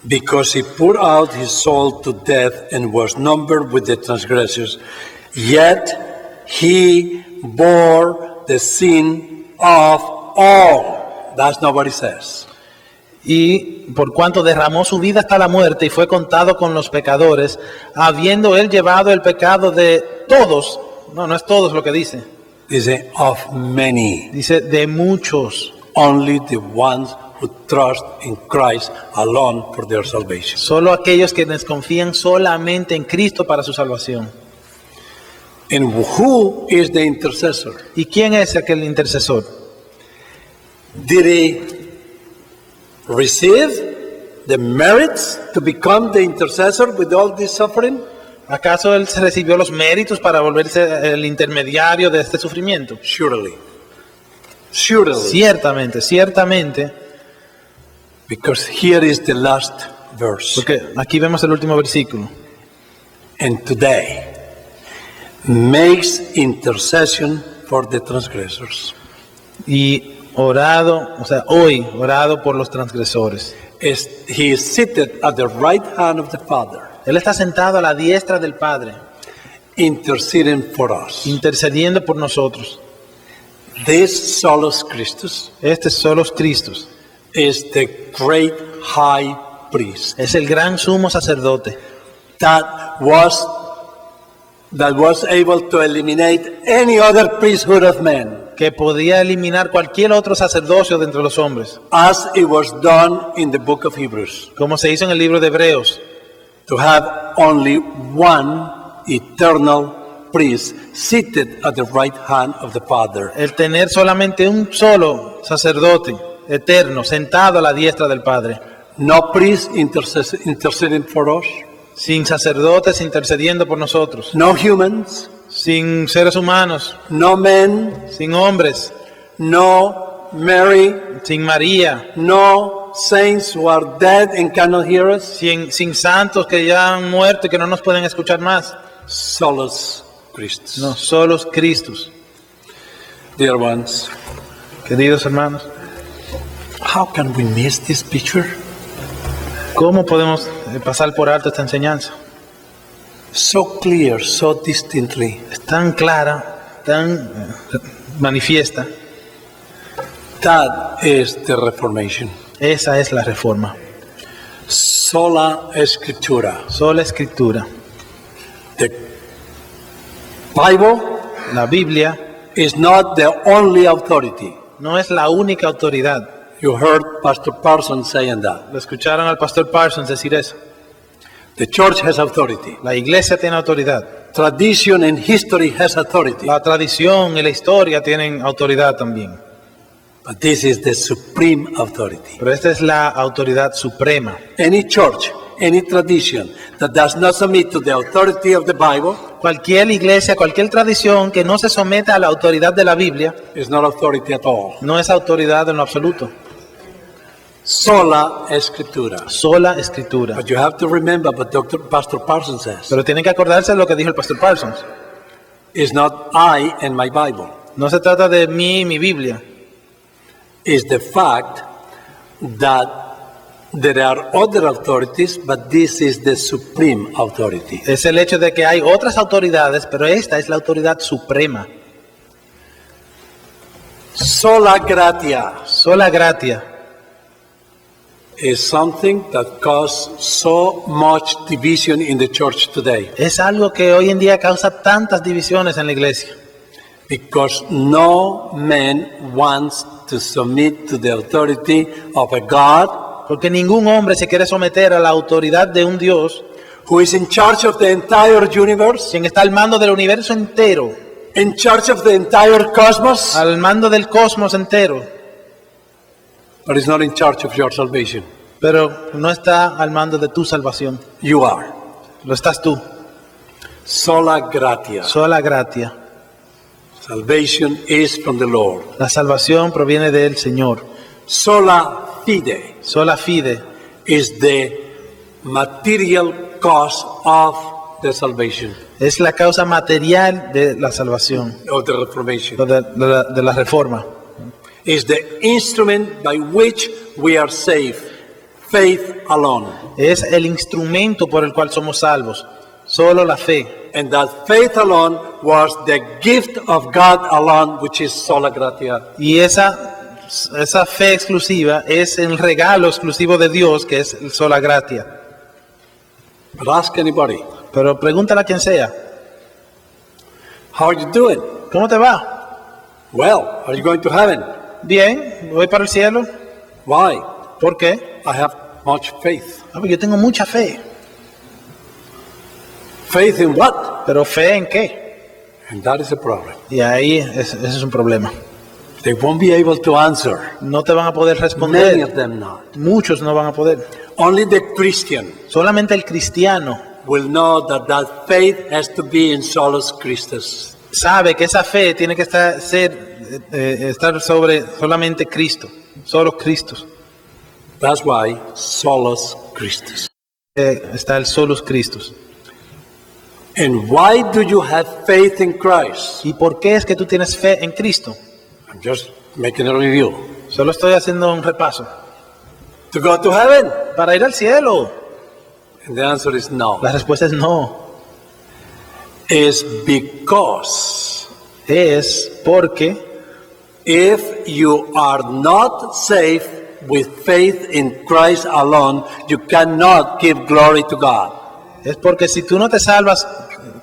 because he poured out his soul to death and was numbered with the transgressors, yet he bore the sin of all. That's not what it says. y por cuanto derramó su vida hasta la muerte y fue contado con los pecadores, habiendo él llevado el pecado de todos. No es todos lo que dice. Dice of many. Dice de muchos. Only the ones who trust in Christ alone for their salvation. Solo aquellos que confían solamente en Cristo para su salvación. And who is the intercessor? ¿Y quién es aquel intercesor? Did he receive the merits to become the intercessor with all this suffering? ¿Acaso él recibió los méritos para volverse el intermediario de este sufrimiento? Surely. Surely. Ciertamente, Because here is the last verse. porque aquí vemos el último versículo. And today makes intercession for the transgressors. Y hoy orado por los transgresores. He is seated at the right hand of the Father, Él está sentado a la diestra del Padre, interceding for us. intercediendo por nosotros. This solus Christus Este es solo Cristo. is the great high priest Es el gran sumo sacerdote that was able to eliminate any other priesthood of men, que podía eliminar cualquier otro sacerdocio de entre los hombres, as it was done in the book of Hebrews, como se hizo en el libro de Hebreos, to have only one eternal priest seated at the right hand of the Father. el tener solamente un solo sacerdote eterno sentado a la diestra del Padre, No priest interceding for us, sin sacerdotes intercediendo por nosotros, no humans, sin seres humanos, no men, sin hombres, no Mary, sin María, no saints who are dead and cannot hear us. sin santos que ya han muerto y que no nos pueden escuchar más. Solus Christus. No, solos Cristos. Dear ones, Queridos hermanos, how can we miss this picture? ¿cómo podemos pasar por alto esta enseñanza? So clear, so distinctly. Es tan clara, tan manifiesta. That is the Reformation. Esa es la reforma. Sola Escritura. Sola Escritura. The Bible La Biblia is not the only authority. no es la única autoridad. You heard Pastor Parsons saying that. Lo escucharon al pastor Parsons decir eso. The church has authority. La iglesia tiene autoridad. Tradition and history has authority. La tradición y la historia tienen autoridad también. But this is the supreme authority. Pero esta es la autoridad suprema. Any church, any tradition that does not submit to the authority of the Bible Cualquier iglesia, cualquier tradición que no se someta a la autoridad de la Biblia is not authority at all. no es autoridad en lo absoluto. Sola Escritura. Sola Escritura. But you have to remember what Pastor Parsons says. Pero tienen que acordarse de lo que dijo el pastor Parsons. It's not I and my Bible. No se trata de mí y mi Biblia. It's the fact that there are other authorities, but this is the supreme authority. Es el hecho de que hay otras autoridades, pero esta es la autoridad suprema. Sola gratia Sola gratia is something that causes so much division in the church today, es algo que hoy en día causa tantas divisiones en la iglesia. because no man wants to submit to the authority of a God Porque ningún hombre se quiere someter a la autoridad de un Dios who is in charge of the entire universe, quien está al mando del universo entero, in charge of the entire cosmos, al mando del cosmos entero, but he's not in charge of your salvation. pero no está al mando de tu salvación. You are. Lo estás tú. Sola gratia. Sola gratia. Salvation is from the Lord. La salvación proviene del Señor. Sola fide Sola fide is the material cause of the salvation, es la causa material de la salvación, of the reformation. de la reforma. Is the instrument by which we are saved. Faith alone. Es el instrumento por el cual somos salvos. Solo la fe. And that faith alone was the gift of God alone, which is sola gratia. Y esa fe exclusiva es el regalo exclusivo de Dios, que es el sola gratia. But ask anybody, Pero pregúntale a quien sea, how are you doing? ¿cómo te va? Well, are you going to heaven? Bien, voy para el cielo. Why? ¿Por qué? I have much faith. Pues yo tengo mucha fe. Faith in what? ¿Pero fe en qué? And that is a problem. Y ahí ese es un problema. They won't be able to answer. No te van a poder Many responder. of them not. Muchos no van a poder. Only the Christian Solamente el cristiano will know that that faith has to be in solus Christus. sabe que esa fe tiene que estar sobre solamente Cristo. Solo Cristo. That's why solus Christus. Está el solus Christus. And why do you have faith in Christ? ¿Y por qué es que tú tienes fe en Cristo? I'm just making a review. Solo estoy haciendo un repaso. To go to heaven? Para ir al cielo. And the answer is no. La respuesta es no. Is because Es porque if you are not saved with faith in Christ alone, you cannot give glory to God. Es porque si tú no te salvas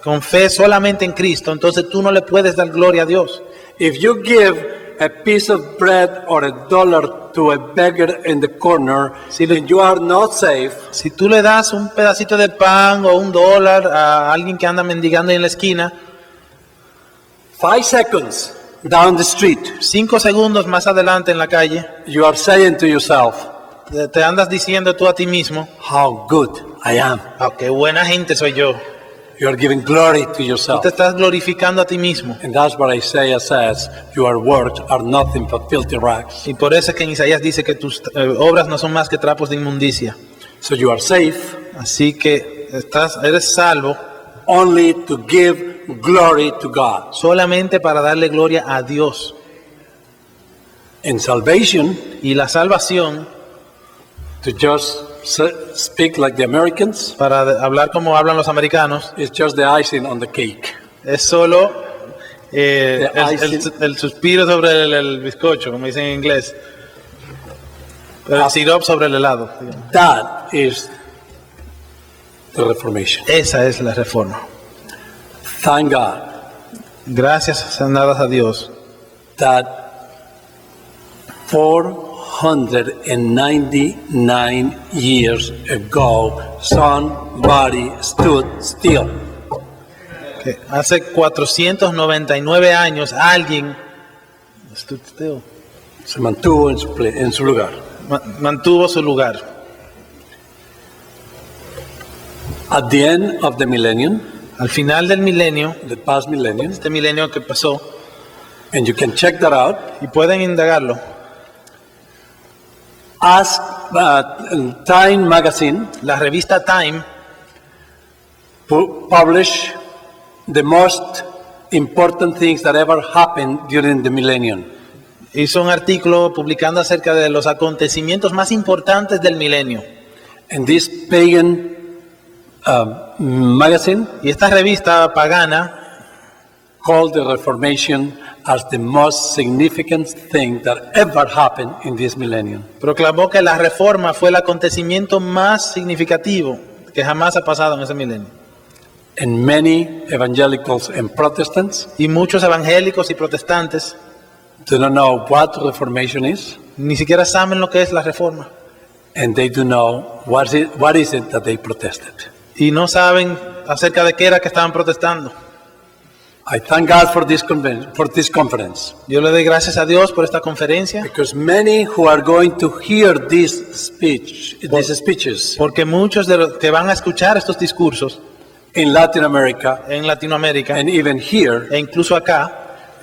con fe solamente en Cristo, entonces tú no le puedes dar gloria a Dios. If you give a piece of bread or $1 to a beggar in the corner, and you are not saved, Si tú le das un pedacito de pan o $1 a alguien que anda mendigando en la esquina, 5 seconds down the street, 5 segundos más adelante en la calle, you are saying to yourself, te andas diciendo tú a ti mismo, how good I am. "Ah, qué buena gente soy yo." You are giving glory to Tú yourself. te estás glorificando a ti mismo. And that's what Isaiah says, your works are nothing but filthy rags. Y por eso es que en Isaías dice que tus obras no son más que trapos de inmundicia. So you are safe Así que eres salvo only to give glory to God. solamente para darle gloria a Dios. In salvation, Y la salvación, to just speak like the Americans, para hablar como hablan los americanos, is just the icing on the cake. es solo The icing. el suspiro sobre el bizcocho, como dicen en inglés. Pero el sirope sobre el helado. digamos. That is the Reformation. Esa es la reforma. Thank God Gracias sean dadas a Dios that 499 years ago, somebody stood still. que hace 499 años alguien stood still, Se mantuvo en su lugar. mantuvo su lugar. At the end of the millennium, Al final del milenio, the past millennium, este milenio que pasó, and you can check that out, y pueden indagarlo, ask Time magazine la revista Time publish the most important things that ever happened during the millennium. hizo un artículo publicando acerca de los acontecimientos más importantes del milenio. And this pagan magazine Y esta revista pagana called the Reformation as the most significant thing that ever happened in this millennium. proclamó que la reforma fue el acontecimiento más significativo que jamás ha pasado en ese milenio. And many evangelicals and Protestants Y muchos evangélicos y protestantes do not know what Reformation is, ni siquiera saben lo que es la reforma. and they do know what is it that they protested. Y no saben acerca de qué era que estaban protestando. I thank God for this conference, Yo le doy gracias a Dios por esta conferencia, because many who are going to hear these speeches porque muchos de los que van a escuchar estos discursos in Latin America en Latinoamérica and even here e incluso acá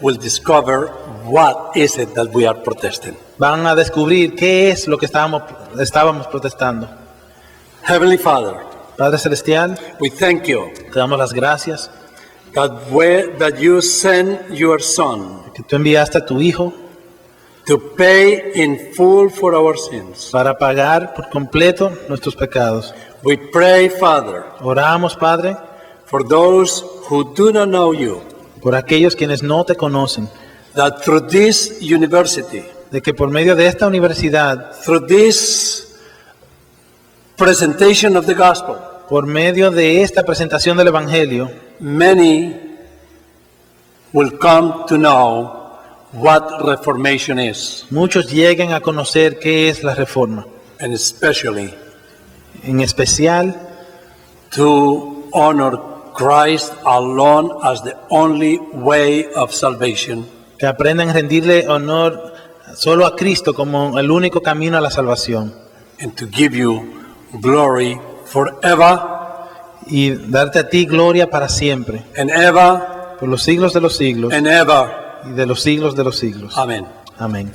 will discover what is it that we are protesting. van a descubrir qué es lo que estábamos protestando. Heavenly Father, Padre Celestial, we thank you te damos las gracias that you sent your Son que tú enviaste a tu Hijo to pay in full for our sins. para pagar por completo nuestros pecados. We pray, Father, Oramos, Padre, for those who do not know you, por aquellos quienes no te conocen, that through this university, de que por medio de esta universidad, through this presentation of the gospel, por medio de esta presentación del Evangelio, many will come to know what reformation is, muchos lleguen a conocer qué es la reforma, and especially en especial to honor Christ alone as the only way of salvation, que aprendan a rendirle honor solo a Cristo como el único camino a la salvación and to give you glory forever y darte a ti gloria para siempre, and ever por los siglos de los siglos and ever. y de los siglos de los siglos. Amen. Amén.